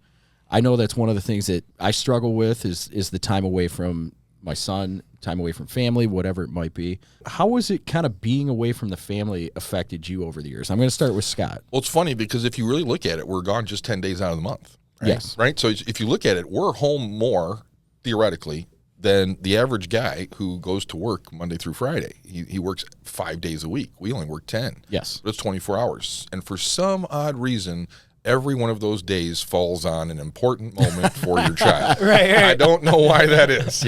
I know that's one of the things that I struggle with is the time away from my son, time away from family, whatever it might be. How was it kind of being away from the family affected you over the years? I'm going to start with Scott. Well, it's funny because if you really look at it, we're gone just 10 days out of the month. Right? Yes. Right? So if you look at it, we're home more, theoretically, than the average guy who goes to work Monday through Friday. He works 5 days a week. We only work 10. Yes. But it's 24 hours. And for some odd reason, every one of those days falls on an important moment for your child. Right. I don't know why that is,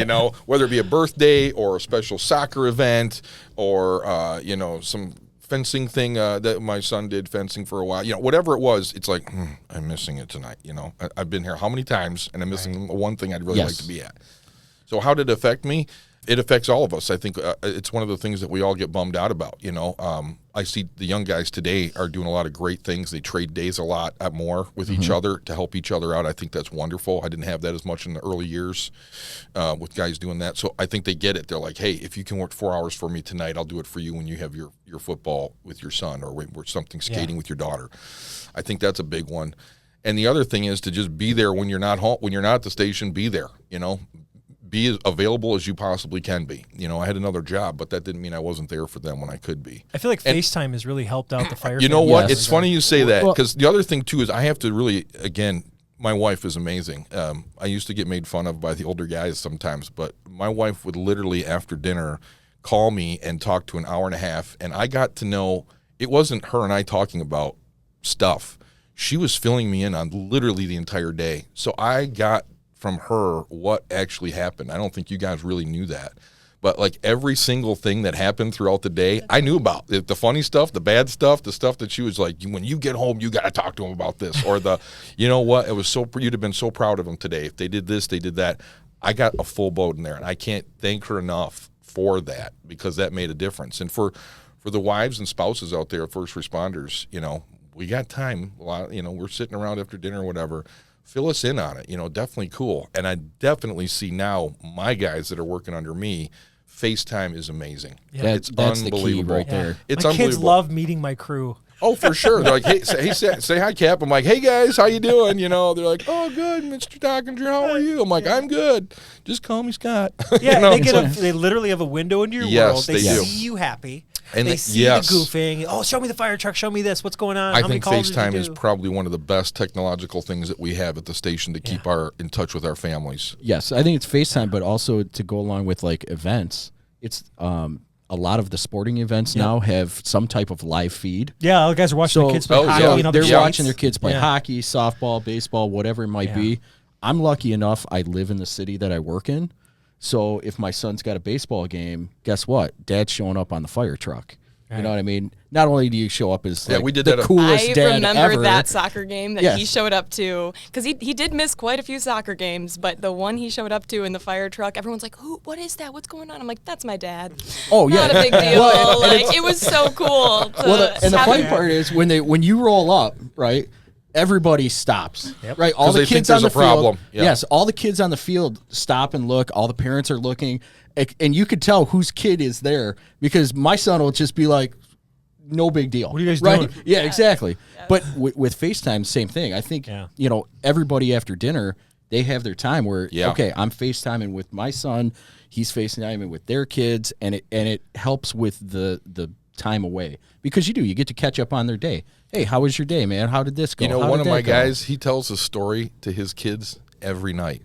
whether it be a birthday or a special soccer event or, some fencing thing that my son did fencing for a while, whatever it was, it's like, I'm missing it tonight. I've been here how many times and I'm missing one thing I'd really like to be at. So how did it affect me? It affects all of us. I think it's one of the things that we all get bummed out about. I see the young guys today are doing a lot of great things. They trade days a lot more with each other to help each other out. I think that's wonderful. I didn't have that as much in the early years with guys doing that. So I think they get it. They're like, hey, if you can work 4 hours for me tonight, I'll do it for you when you have your football with your son or something skating with your daughter. I think that's a big one. And the other thing is to just be there when you're not home, when you're not at the station. Be there. Be as available as you possibly can be. I had another job, but that didn't mean I wasn't there for them when I could be. I feel like FaceTime has really helped out the fire. You know what? Yes. It's funny you say that, because the other thing too is I have to really, again, my wife is amazing. I used to get made fun of by the older guys sometimes, but my wife would literally after dinner call me and talk to an hour and a half, and I got to know it wasn't her and I talking about stuff. She was filling me in on literally the entire day. So I got from her what actually happened. I don't think you guys really knew that. But like every single thing that happened throughout the day, I knew about the funny stuff, the bad stuff, the stuff that she was like, when you get home, you got to talk to them about this, or you know what? It was you'd have been so proud of them today. If they did this, they did that. I got a full boat in there, and I can't thank her enough for that, because that made a difference. And for the wives and spouses out there, first responders, we got time. A lot, we're sitting around after dinner or whatever. Fill us in on it, definitely cool. And I definitely see now my guys that are working under me, FaceTime is amazing. Yeah. It's That's unbelievable. the key right there. It's my unbelievable. kids love meeting my crew. Oh, for sure. They're like, hey, say hi, Cap. I'm like, hey, guys, how you doing? They're like, oh, good, Mr. Stockinger, how are you? I'm like, I'm good. Just call me Scott. Yeah, they literally have a window into your world. They do. see you happy. And they see the goofing. Oh, show me the fire truck. Show me this. What's going on? I How many think calls did you FaceTime do? is probably one of the best technological things that we have at the station to keep in touch with our families. Yes, I think it's FaceTime, but also to go along with like events. It's a lot of the sporting events now have some type of live feed. Yeah, all the guys are watching their kids play hockey. So they're the watching their kids play Yeah. hockey, softball, baseball, whatever it might be. I'm lucky enough, I live in the city that I work in. So if my son's got a baseball game, guess what? Dad's showing up on the fire truck. You know what I mean? Not only do you show up as we did the that. coolest I dad remember ever. that soccer game that Yes. he showed up to, because he did miss quite a few soccer games, but the one he showed up to in the fire truck, everyone's like, what is that? What's going on? I'm like, that's my dad. Oh, yeah. Not a big deal. Well, and it was so cool. And the funny part is when you roll up, right? Everybody stops, right? All 'Cause the they think kids on there's the a field. problem. Yeah. Yes, all the kids on the field stop and look. All the parents are looking, and you could tell whose kid is there, because my son will just be like, no big deal. What are you guys right? doing? Yeah, exactly. But with FaceTime, same thing. I think everybody after dinner, they have their time where okay, I'm FaceTiming with my son, he's FaceTiming with their kids, and it helps with the time away, because you get to catch up on their day. Hey, how was your day, man? How did this go? How One did of my that go? guys, he tells a story to his kids every night,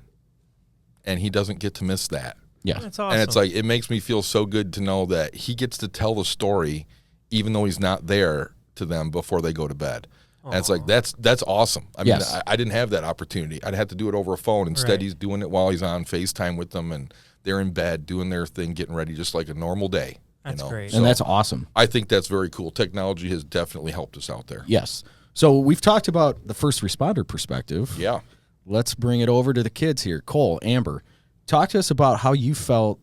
and he doesn't get to miss that. Yeah, That's awesome. And it's like, it makes me feel so good to know that he gets to tell the story even though he's not there to them before they go to bed. And it's like, that's awesome. I mean, Yes. I didn't have that opportunity. I'd have to do it over a phone. Instead, Right. he's doing it while he's on FaceTime with them, and they're in bed doing their thing, getting ready just like a normal day. That's great. and that's awesome. I think that's very cool. Technology has definitely helped us out there. Yes. So we've talked about the first responder perspective. Yeah. Let's bring it over to the kids here. Cole, Amber, talk to us about how you felt,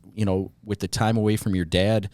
with the time away from your dad,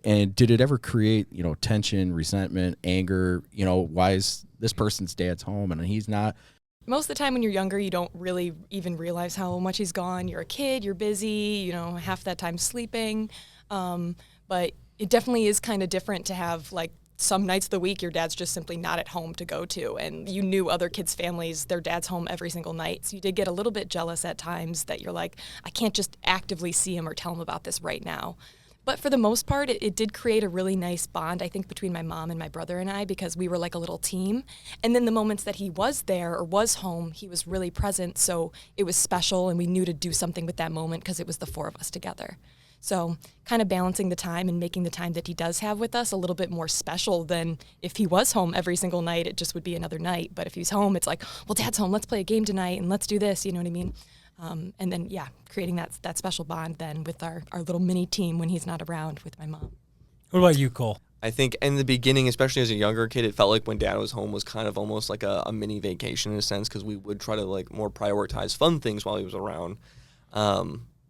and did it ever create, tension, resentment, anger? Why is this person's dad's home and he's not? Most of the time when you're younger, you don't really even realize how much he's gone. You're a kid, you're busy, half that time sleeping. But it definitely is kind of different to have, like, some nights of the week your dad's just simply not at home to go to, and you knew other kids' families, their dad's home every single night. So you did get a little bit jealous at times that you're like, I can't just actively see him or tell him about this right now. But for the most part, it did create a really nice bond, I think, between my mom and my brother and I, because we were like a little team. And then the moments that he was there or was home, he was really present. So it was special, and we knew to do something with that moment because it was the four of us together. So kind of balancing the time and making the time that he does have with us a little bit more special than if he was home every single night, it just would be another night. But if he's home, it's like, well, Dad's home, let's play a game tonight and let's do this, you know what I mean? And then, creating that special bond then with our little mini team when he's not around with my mom. What about you, Cole? I think in the beginning, especially as a younger kid, it felt like when Dad was home was kind of almost like a mini vacation in a sense, because we would try to like more prioritize fun things while he was around.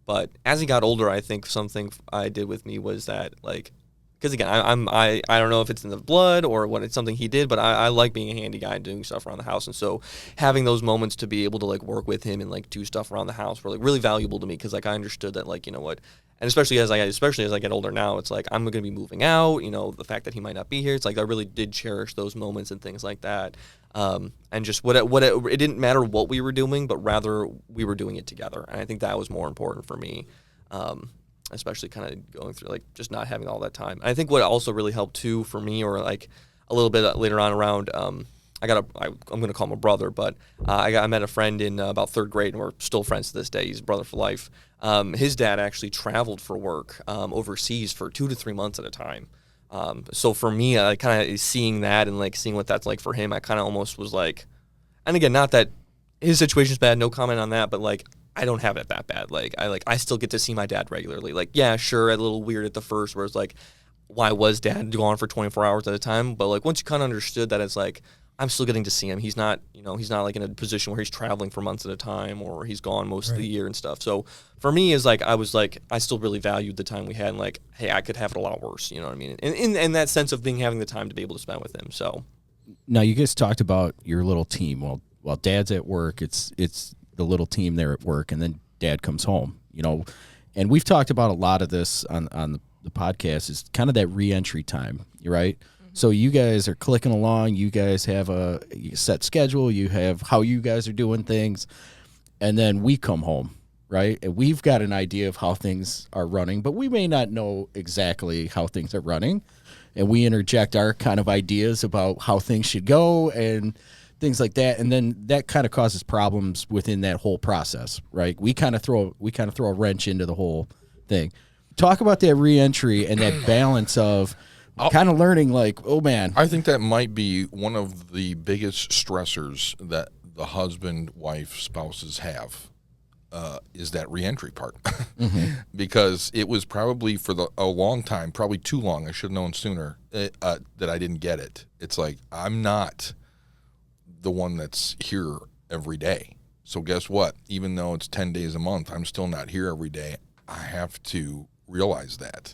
But as he got older, I think something I did with me was that, like, because again, I don't know if it's in the blood or what it's something he did, but I like being a handy guy and doing stuff around the house. And so having those moments to be able to like work with him and like do stuff around the house were like really valuable to me, because like I understood that, like, you know what, and especially as I get older now, it's like I'm going to be moving out, you know, the fact that he might not be here, it's like I really did cherish those moments and things like that. And just it didn't matter what we were doing, but rather we were doing it together. And I think that was more important for me. Especially kind of going through like just not having all that time. I think what also really helped too for me, or like a little bit later on around, I'm going to call him a brother, but I met a friend in about third grade, and we're still friends to this day. He's a brother for life. His dad actually traveled for work overseas for 2 to 3 months at a time. So for me, I kind of seeing that and like seeing what that's like for him, I kind of almost was like, and again, not that his situation's bad, no comment on that, but like, I don't have it that bad. I still get to see my dad regularly. Like, yeah, sure, a little weird at the first, where it's like, why was dad gone for 24 hours at a time? But like once you kind of understood that, it's like I'm still getting to see him. He's not, he's not like in a position where he's traveling for months at a time, or he's gone most of the year and stuff. So for me, is like I still really valued the time we had, and like, hey, I could have it a lot worse. You know what I mean? And in that sense of having the time to be able to spend with him. So now you guys talked about your little team. While dad's at work, it's the little team there at work, and then dad comes home, and we've talked about a lot of this on the podcast, is kind of that re-entry time, right? Mm-hmm. So you guys are clicking along, you guys have a set schedule, you have how you guys are doing things, and then we come home, right? And we've got an idea of how things are running, but we may not know exactly how things are running, and we interject our kind of ideas about how things should go and things like that, and then that kind of causes problems within that whole process, right? We kind of throw a wrench into the whole thing. Talk about that re-entry and that balance of kind of learning, like, oh man. I think that might be one of the biggest stressors that the husband, wife, spouses have, is that re-entry part. Mm-hmm. Because it was probably for a long time, probably too long, I should have known sooner, that I didn't get it. It's like, I'm not the one that's here every day. So guess what? Even though it's 10 days a month, I'm still not here every day. I have to realize that.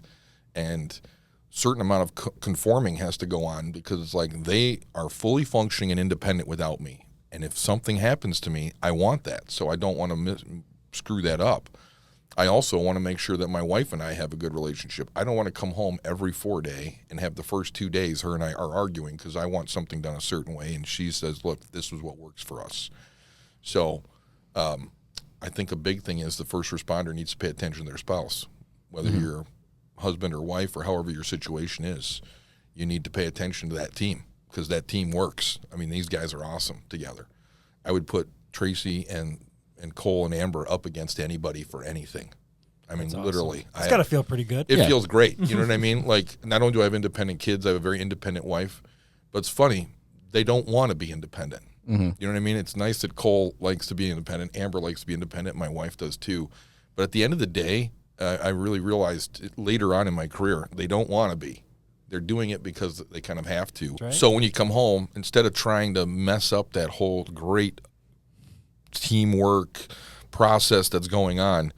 And certain amount of conforming has to go on, because it's like they are fully functioning and independent without me. And if something happens to me, I want that. So I don't want to screw that up. I also want to make sure that my wife and I have a good relationship. I don't want to come home every 4 day and have the first 2 days her and I are arguing because I want something done a certain way, and she says, look, this is what works for us. So I think a big thing is the first responder needs to pay attention to their spouse, whether mm-hmm. you're husband or wife or however your situation is. You need to pay attention to that team, because that team works. I mean, these guys are awesome together. I would put Tracy and Cole and Amber up against anybody for anything. I mean, literally. It's got to feel pretty good. It feels great. You know what I mean? Like, not only do I have independent kids, I have a very independent wife, but it's funny, they don't want to be independent. Mm-hmm. You know what I mean? It's nice that Cole likes to be independent, Amber likes to be independent, my wife does too. But at the end of the day, I really realized later on in my career, they don't want to be. They're doing it because they kind of have to. Right. So when you come home, instead of trying to mess up that whole great teamwork process that's going on,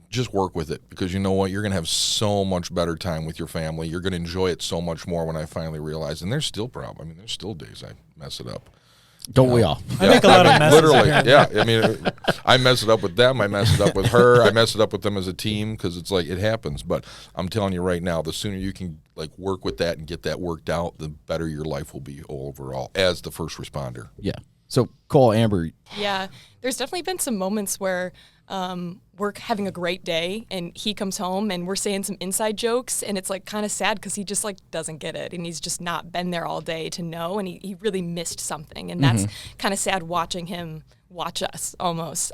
just work with it, because you know what, you're going to have so much better time with your family. You're going to enjoy it so much more. When I finally realized, and there's still problems. I mean, there's still days I mess it up. Don't we all? I make a lot of messes. Literally, yeah. I mean, I mess it up with them. I mess it up with her. I mess it up with them as a team, because it's like, it happens. But I'm telling you right now, the sooner you can like work with that and get that worked out, the better your life will be overall as the first responder. Yeah. So Cole, Amber. Yeah, there's definitely been some moments where we're having a great day and he comes home and we're saying some inside jokes, and it's like kind of sad because he just like doesn't get it, and he's just not been there all day to know, and he really missed something, and that's kind of sad watching him watch us almost.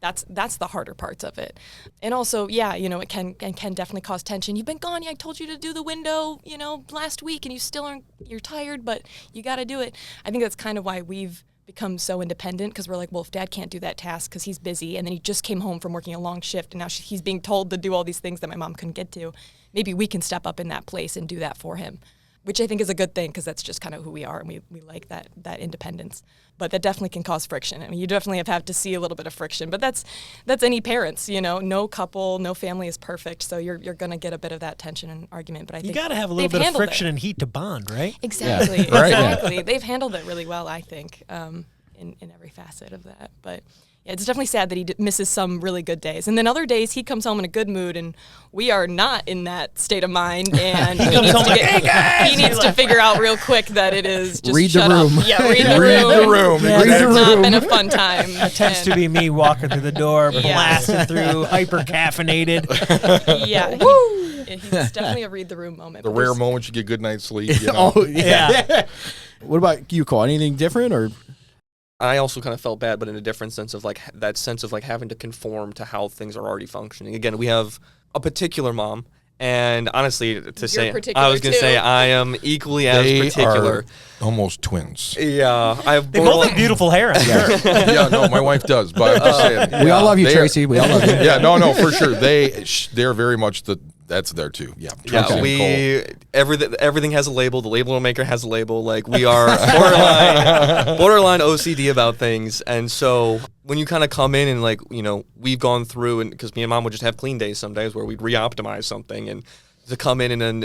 That's the harder parts of it. And also, yeah, it can definitely cause tension. You've been gone. I told you to do the window, last week, and you're tired, but you got to do it. I think that's kind of why we've become so independent, because we're like, well, if dad can't do that task because he's busy, and then he just came home from working a long shift, and now he's being told to do all these things that my mom couldn't get to, maybe we can step up in that place and do that for him. which I think is a good thing because that's just kind of who we are, and we like that independence. But that definitely can cause friction. I mean, you definitely have to see a little bit of friction, but that's any parents, no couple, no family is perfect, so you're going to get a bit of that tension and argument. But I think you got to have a little bit of friction and heat to bond, right? Exactly, Yeah. Right, exactly. Yeah. They've handled it really well, I think, in every facet of that. But yeah, it's definitely sad that he misses some really good days. And then other days he comes home in a good mood, and we are not in that state of mind. And he needs to figure out real quick that it is just read shut the room. up. Yeah, read Read the room. Yeah, It's read the not room. been a fun time. It tends to be me walking through the door, Yeah. blasting through, hyper caffeinated. Yeah, he's definitely a read the room moment. The But rare there's- moments you get good night's sleep. You know? Oh, Yeah. What about you, Cole? Anything different or? I also kind of felt bad, but in a different sense of like that sense of like having to conform to how things are already functioning. Again, we have a particular mom, and honestly, I was going to say I am equally as They particular. are almost twins. Yeah, I have They both have beautiful hair. I'm sure. Yeah, no, my wife does, but I'm just saying. We all love you, they are- Tracy. We all love you. Yeah, no, for sure. They're very much that's there too. Yeah, Yeah, Tracy and Cole. everything has a label. The label maker has a label. Like we are borderline OCD about things, and so when you kind of come in and like we've gone through, and because me and Mom would just have clean days some days where we'd re-optimize something, and to come in and then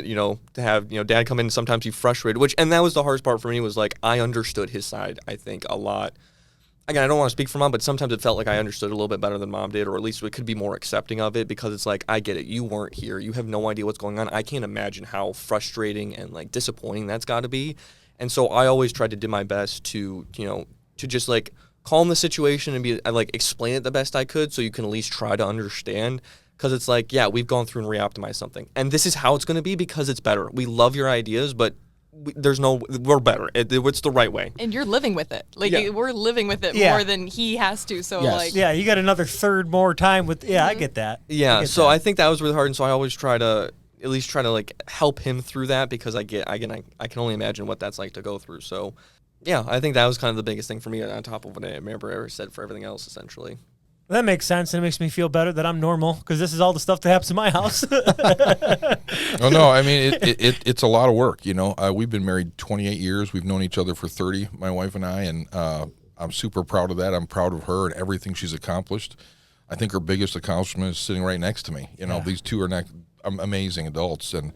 to have Dad come in and sometimes be frustrated, and that was the hardest part for me was like I understood his side I think a lot. Again, I don't want to speak for Mom, but sometimes it felt like I understood a little bit better than Mom did, or at least we could be more accepting of it because it's like, I get it. You weren't here. You have no idea what's going on. I can't imagine how frustrating and like disappointing that's got to be. And so I always tried to do my best to, to just like calm the situation and like explain it the best I could so you can at least try to understand. Because it's like, yeah, we've gone through and re-optimized something. And this is how it's going to be because it's better. We love your ideas, but we're better. It's the right way. And you're living with it. Like Yeah. we're living with it Yeah. more than he has to. So Yes. like Yeah, you got another third more time with. Yeah, I get that. Yeah, I get so that. I think that was really hard, and so I always try to at least try to like help him through that because I can only imagine what that's like to go through. So yeah, I think that was kind of the biggest thing for me on top of what I remember I ever said for everything else essentially. That makes sense, and it makes me feel better that I'm normal because this is all the stuff that happens in my house. Oh no, I mean it's a lot of work. We've been married 28 years. We've known each other for 30, my wife and I, and I'm super proud of that. I'm proud of her and everything she's accomplished. I think her biggest accomplishment is sitting right next to me. These two are amazing adults, and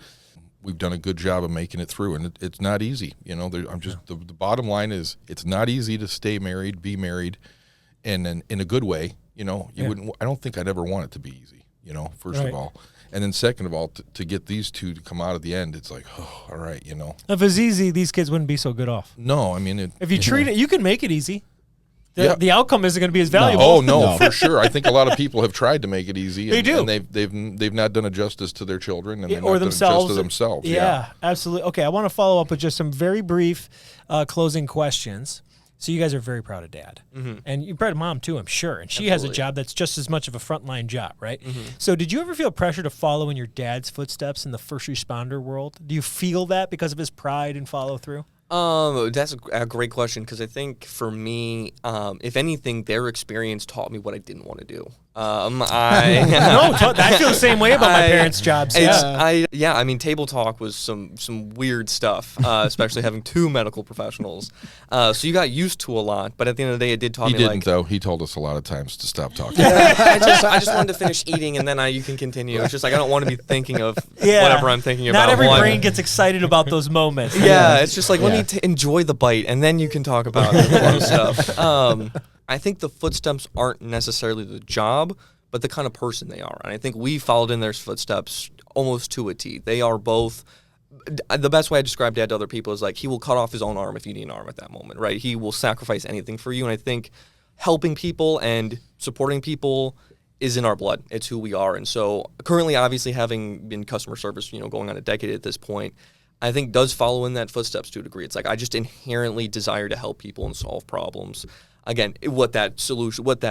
we've done a good job of making it through. And it's not easy. The bottom line is it's not easy to stay married, be married, and in a good way. Wouldn't. I don't think I'd ever want it to be easy. First Right. of all. And then second of all, to get these two to come out at the end, it's like, oh, all right, If it was easy, these kids wouldn't be so good off. No, I mean, If you treat it, you can make it easy. Yeah. The outcome isn't going to be as valuable. Oh no, No. for sure. I think a lot of people have tried to make it easy. They do. and they've not done a justice to their children, and they've or not themselves. done a justice to themselves. Yeah, absolutely. Okay, I want to follow up with just some very brief closing questions. So you guys are very proud of Dad, and you're proud of Mom too, I'm sure. And she has a Absolutely. job that's just as much of a frontline job, right? So did you ever feel pressure to follow in your dad's footsteps in the first responder world? Do you feel that because of his pride and follow through? That's a great question because I think for me, if anything, their experience taught me what I didn't want to do. I feel the same way about my parents' jobs. I mean, table talk was some weird stuff, especially having two medical professionals. So you got used to a lot, but at the end of the day, it did taught He me didn't like. though. He told us a lot of times to stop talking. I just wanted to finish eating and then you can continue. It's just like I don't want to be thinking of whatever I'm thinking about. Not every One. brain gets excited about those moments. Yeah, it's just like let me enjoy the bite, and then you can talk about the stuff. I think the footsteps aren't necessarily the job, but the kind of person they are, and I think we followed in their footsteps almost to a T. They are both. The best way I describe Dad to other people is like he will cut off his own arm if you need an arm at that moment, right? He will sacrifice anything for you, and I think helping people and supporting people is in our blood. It's who we are, and so currently, obviously, having been customer service, going on a decade at this point. I think does follow in that footsteps to a degree. It's like I just inherently desire to help people and solve problems. Again, what that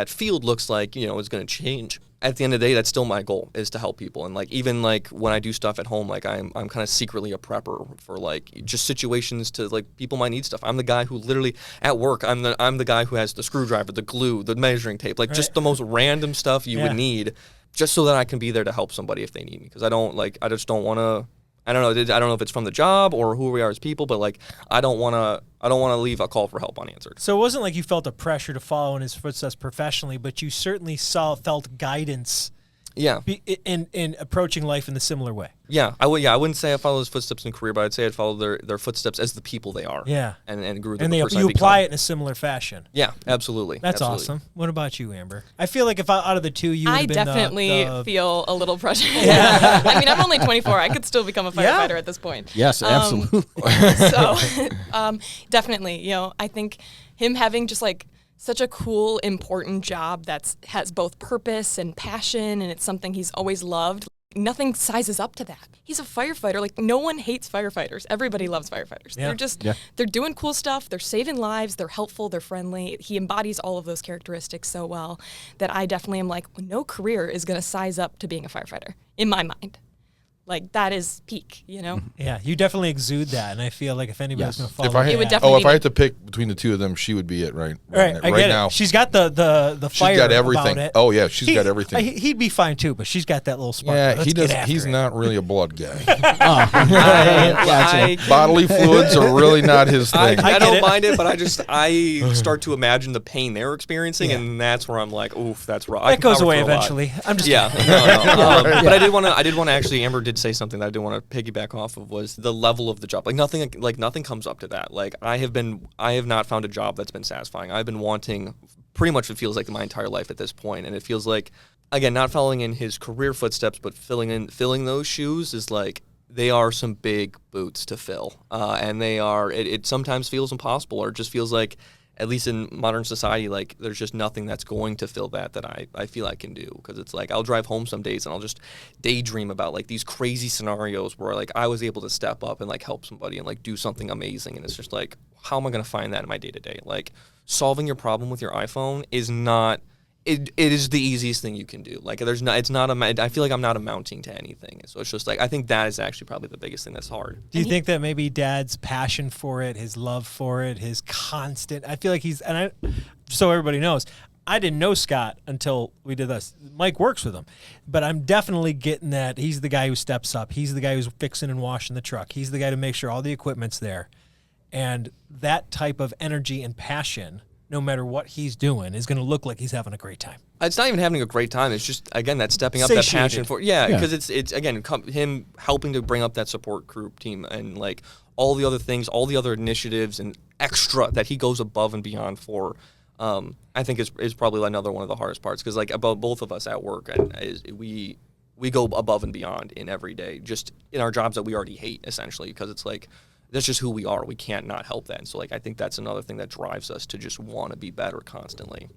field looks like, is going to change. At the end of the day, that's still my goal is to help people. And like even like when I do stuff at home, like I'm kind of secretly a prepper for like just situations to like people might need stuff. I'm the guy who literally at work, I'm the guy who has the screwdriver, the glue, the measuring tape, like just the most random stuff you would need, just so that I can be there to help somebody if they need me. Because I just don't want to. I don't know if it's from the job or who we are as people, but like I don't want to leave a call for help unanswered. So it wasn't like you felt a pressure to follow in his footsteps professionally, but you certainly felt guidance. Yeah. In approaching life in the similar way. Yeah, I wouldn't say I followed his footsteps in career, but I'd say I'd follow their footsteps as the people they are. Yeah. And grew and the person I you become. apply it in a similar fashion. Yeah, absolutely. That's awesome. What about you, Amber? I feel like if out of the two, you would I have been definitely the feel a little pressure. Yeah. I mean, I'm only 24. I could still become a firefighter at this point. Yes, absolutely. So definitely, I think him having just like such a cool, important job that has both purpose and passion, and it's something he's always loved. Nothing sizes up to that. He's a firefighter. Like, no one hates firefighters. Everybody loves firefighters. Yeah. They're doing cool stuff. They're saving lives. They're helpful. They're friendly. He embodies all of those characteristics so well that I definitely am like, no career is going to size up to being a firefighter, in my mind. Like, that is peak, Yeah, you definitely exude that, and I feel like if anybody's going to follow, If I had, It would definitely if I had to pick between the two of them, she would be it right I get now. it. She's got the fire. She's got everything. About it. Oh yeah, she's got everything. He'd be fine too, but she's got that little spark. Yeah, Let's he get does. after He's it. not really a blood guy. I Bodily fluids are really not his thing. I get don't it. mind it, but I start to imagine the pain they're experiencing, and that's where I'm like, oof, that's rough. That goes away eventually. I'm just Yeah, no. But I did want to actually. Amber did say something that I did want to piggyback off of was the level of the job. Like nothing comes up to that. Like I have not found a job that's been satisfying. I've been wanting pretty much, it feels like, my entire life at this point, and it feels like, again, not following in his career footsteps, but filling those shoes is like, they are some big boots to fill, and they are. It sometimes feels impossible, or it just feels like, at least in modern society, like there's just nothing that's going to fill that I feel I can do. Because it's like I'll drive home some days and I'll just daydream about like these crazy scenarios where like I was able to step up and like help somebody and like do something amazing. And it's just like, how am I going to find that in my day to day? Like solving your problem with your iPhone is not. It is the easiest thing you can do. Like there's not. It's not. I feel like I'm not amounting to anything. So it's just like I think that is actually probably the biggest thing that's hard. Do you think that maybe Dad's passion for it, his love for it, his constant? I feel like so everybody knows, I didn't know Scott until we did this. Mike works with him, but I'm definitely getting that he's the guy who steps up. He's the guy who's fixing and washing the truck. He's the guy to make sure all the equipment's there, and that type of energy and passion, no matter what he's doing, is going to look like he's having a great time. It's not even having a great time. It's just, again, that stepping up, that passion for, because it's again, him helping to bring up that support group team and like all the other things, all the other initiatives and extra that he goes above and beyond for. I think is probably another one of the hardest parts, because like about both of us at work, and we go above and beyond in every day, just in our jobs that we already hate, essentially, because it's like, that's just who we are. We can't not help that. And so, like, I think that's another thing that drives us to just want to be better constantly.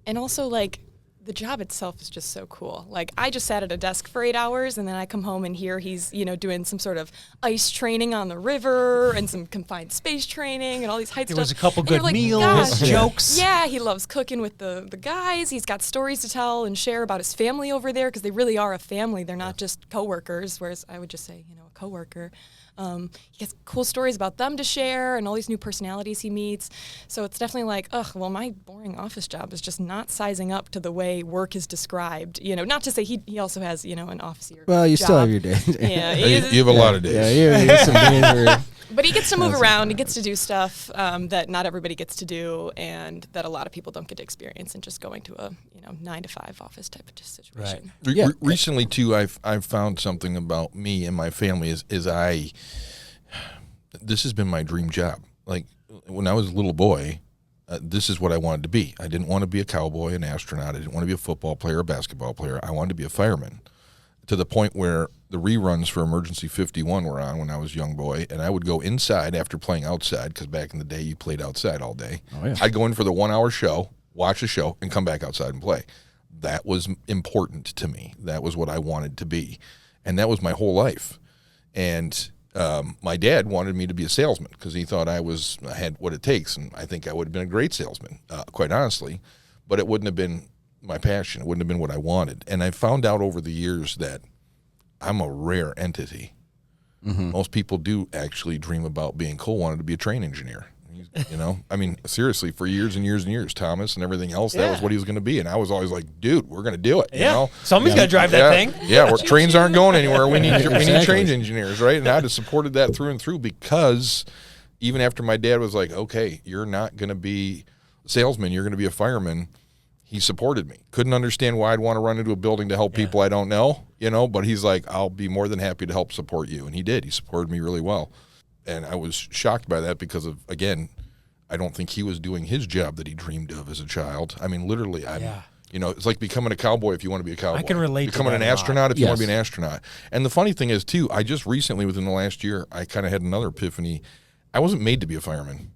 And also, like, the job itself is just so cool. Like, I just sat at a desk for 8 hours, and then I come home and here he's, doing some sort of ice training on the river and some confined space training and all these height stuff. There was a couple And you're good like, meals, gosh. jokes. Yeah, he loves cooking with the guys. He's got stories to tell and share about his family over there, because they really are a family. They're not just coworkers, whereas I would just say, a coworker. He has cool stories about them to share and all these new personalities he meets. So it's definitely like, my boring office job is just not sizing up to the way work is described. Not to say he also has, an office-y Well, you job. still have your day. Yeah, You have a lot of days. Yeah, you have some days where but he gets to move around. He gets to do stuff that not everybody gets to do, and that a lot of people don't get to experience in just going to a 9-to-5 office type of situation. Right. Recently, too, I've found something about me and my family is this has been my dream job. Like when I was a little boy, this is what I wanted to be. I didn't want to be a cowboy, an astronaut. I didn't want to be a football player, a basketball player. I wanted to be a fireman, to the point where the reruns for Emergency 51 were on when I was a young boy, and I would go inside after playing outside, because back in the day you played outside all day. Oh, yeah. I'd go in for the 1 hour show, watch the show, and come back outside and play. That was important to me. That was what I wanted to be, and that was my whole life. And my dad wanted me to be a salesman because he thought I had what it takes, and I think I would have been a great salesman, quite honestly, but it wouldn't have been my passion. It wouldn't have been what I wanted. And I found out over the years that I'm a rare entity. Mm-hmm. Most people do actually dream about being Cole wanted to be a train engineer. You know, I mean, seriously, for years and years and years, Thomas and everything else, that was what he was going to be. And I was always like, dude, we're going to do it. You know? Somebody's got to drive that thing. Yeah, where trains aren't going anywhere. We need train engineers, right? And I just supported that through and through, because even after my dad was like, okay, you're not going to be a salesman, you're going to be a fireman, he supported me. Couldn't understand why I'd want to run into a building to help people I don't know, you know, but he's like, I'll be more than happy to help support you. And he did. He supported me really well. And I was shocked by that because of, again, I don't think he was doing his job that he dreamed of as a child. I mean, literally, you know, it's like becoming a cowboy if you want to be a cowboy. I can relate to becoming that an astronaut if you want to be an Yes. astronaut. And the funny thing is, too, I just recently, within the last year, I kind of had another epiphany. I wasn't made to be a fireman.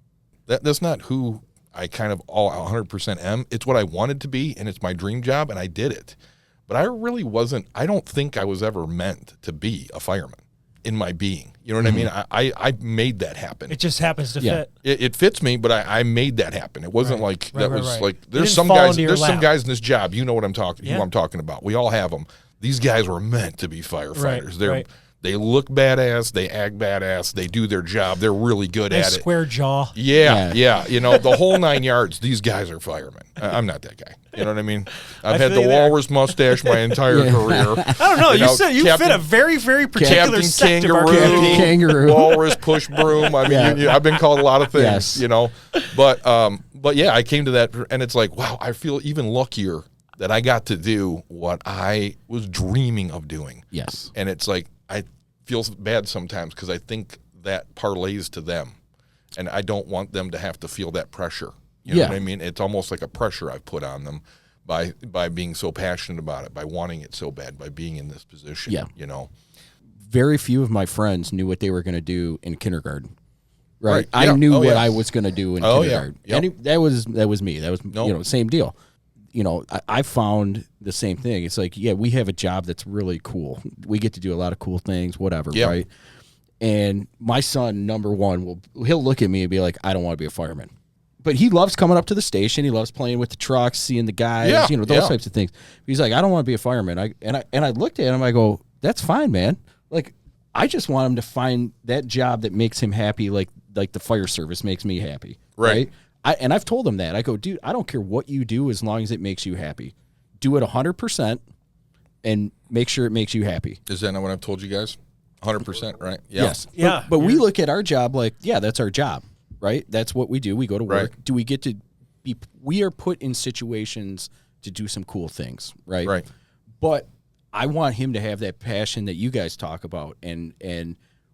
That's not who I kind of all 100% am. It's what I wanted to be, and it's my dream job, and I did it. But I really wasn't, I don't think I was ever meant to be a fireman in my being. You know what I mean? I made that happen. It just happens to fit. It fits me, but I made that happen. It wasn't like Right, that right, was right. like It there's didn't some fall guys into your there's some lap. guys in this job, you know what I'm talking Yeah. who I'm talking about. We all have them. These guys were meant to be firefighters. Right. They look badass, they act badass, they do their job. They're really good Nice at it. square jaw. Yeah. You know, the whole 9 yards, these guys are firemen. I'm not that guy. You know what I mean? I've had feel the you there. walrus mustache my entire career. I don't know. You said you fit a very, very particular Captain sect of our Kangaroo. community. Kangaroo. Walrus, push broom. I mean, I've been called a lot of things, Yes. you know. But yeah, I came to that, and it's like, wow, I feel even luckier that I got to do what I was dreaming of doing. Yes. And it's like, I feel bad sometimes because I think that parlays to them, and I don't want them to have to feel that pressure. You know what I mean? It's almost like a pressure I've put on them by being so passionate about it, by wanting it so bad, by being in this position. Yeah. You know. Very few of my friends knew what they were going to do in kindergarten. Right. Right. I Yeah. knew Oh, what yeah. I was going to do in Oh, yeah. kindergarten. Yep. And that was me. That was same deal. You know, I found the same thing. It's like, we have a job that's really cool. We get to do a lot of cool things, whatever, Yeah. right? And my son, number one, he'll look at me and be like, I don't want to be a fireman. But he loves coming up to the station. He loves playing with the trucks, seeing the guys, those types of things. He's like, I don't want to be a fireman. I looked at him, I go, that's fine, man. Like, I just want him to find that job that makes him happy, like the fire service makes me happy. Right. And I've told him that. I go, dude, I don't care what you do as long as it makes you happy. Do it 100% and make sure it makes you happy. Is that not what I've told you guys? 100%, right? Yeah. Yes. Yeah. But we look at our job like, that's our job, right? That's what we do. We go to work. Right. Do we get to be, we are put in situations to do some cool things, right? Right. But I want him to have that passion that you guys talk about and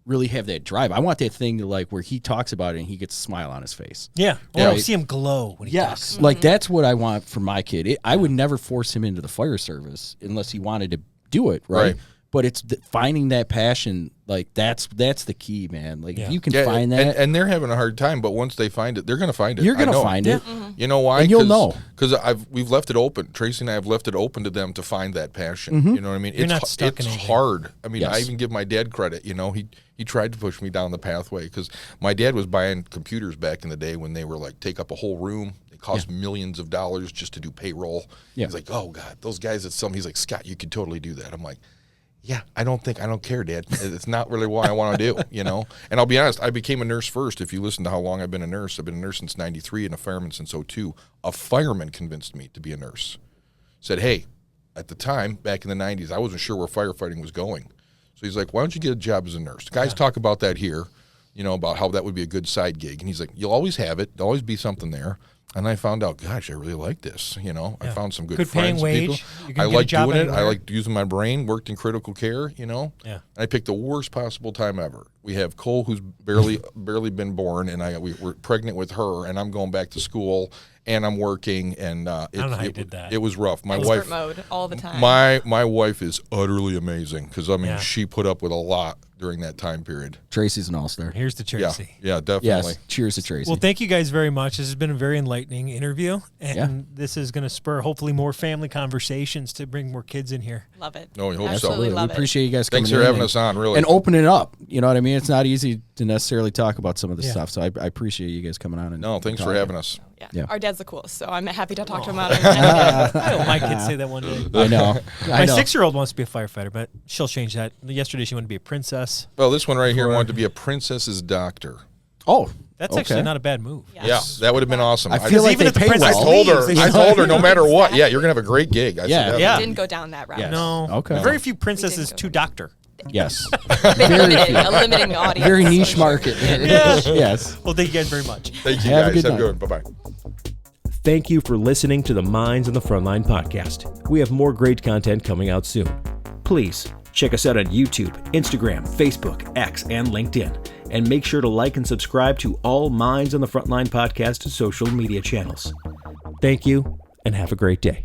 really have that drive. I want that thing to like where he talks about it and he gets a smile on his face. Yeah. I Yeah. want to see him glow when he talks. Like that's what I want for my kid. I would never force him into the fire service unless he wanted to do it, right? Right. But it's finding that passion, like that's the key, man. Like if you can find that, and they're having a hard time, but once they find it, they're going to find it. you're going I to know. find it. You know why? And you'll know. Because we've left it open. Tracy and I have left it open to them to find that passion. Mm-hmm. You know what I mean? You're not stuck it's in anything. hard. I mean, I Yes. even give my dad credit. You know, he tried to push me down the pathway because my dad was buying computers back in the day when they were like take up a whole room. They cost millions of dollars just to do payroll. Yeah. He's like, oh God, those guys at some. He's like, Scott, you could totally do that. I'm like, yeah, I don't care, Dad. It's not really what I want to do, you know? And I'll be honest, I became a nurse first. If you listen to how long I've been a nurse, I've been a nurse since 93 and a fireman since 02. A fireman convinced me to be a nurse. Said, hey, at the time, back in the 90s, I wasn't sure where firefighting was going. So he's like, why don't you get a job as a nurse? Guys talk about that here, you know, about how that would be a good side gig. And he's like, you'll always have it. There'll always be something there. And I found out, gosh, I really like this. You know, I found some good paying friends, wage. people. You can I get a like job doing it. I anywhere. like using my brain. Worked in critical care. You know. Yeah. And I picked the worst possible time ever. We have Cole, who's barely been born, and we're pregnant with her, and I'm going back to school, and I'm working, and I don't know how you did that. It was rough. My Expert wife, mode all the time. my wife is utterly amazing because I mean Yeah. she put up with a lot during that time period. Tracy's an all-star. Here's the Yeah, Tracy. yeah, definitely. Yes. Cheers to Tracy. Well, thank you guys very much. This has been a very enlightening interview, and this is going to spur hopefully more family conversations to bring more kids in here. Love it. No, we hope so. Absolutely we love it. appreciate you guys coming Thanks for in having and- us on. Really. and opening up. You know what I mean? It's not easy to necessarily talk about some of this Yeah. stuff. So I appreciate you guys coming on. And No, thanks for talking. having us. Yeah. Yeah. Our dad's the coolest, so I'm happy to talk to him about it. I hope my kids say that one day. I know. My I know. 6-year-old wants to be a firefighter, but she'll change that. Yesterday she wanted to be a princess. Well, this one right here wanted to be a princess's doctor. Oh, That's actually not a bad move. Yeah, that would have been awesome. I feel like even they if the pay princess well. I told her, no matter what, yeah, you're gonna have a great gig. I Yeah. said, Yeah. We didn't go down that route. Yes. No. Okay. Very few princesses to doctor. Yes. A limiting audience. Very niche market. Yes. Well, thank you guys very much. Thank you Have a guys. good Have a night. good one. Bye-bye. Thank you for listening to the Minds on the Frontline podcast. We have more great content coming out soon. Please check us out on YouTube, Instagram, Facebook, X, and LinkedIn. And make sure to like and subscribe to all Minds on the Frontline podcast social media channels. Thank you, and have a great day.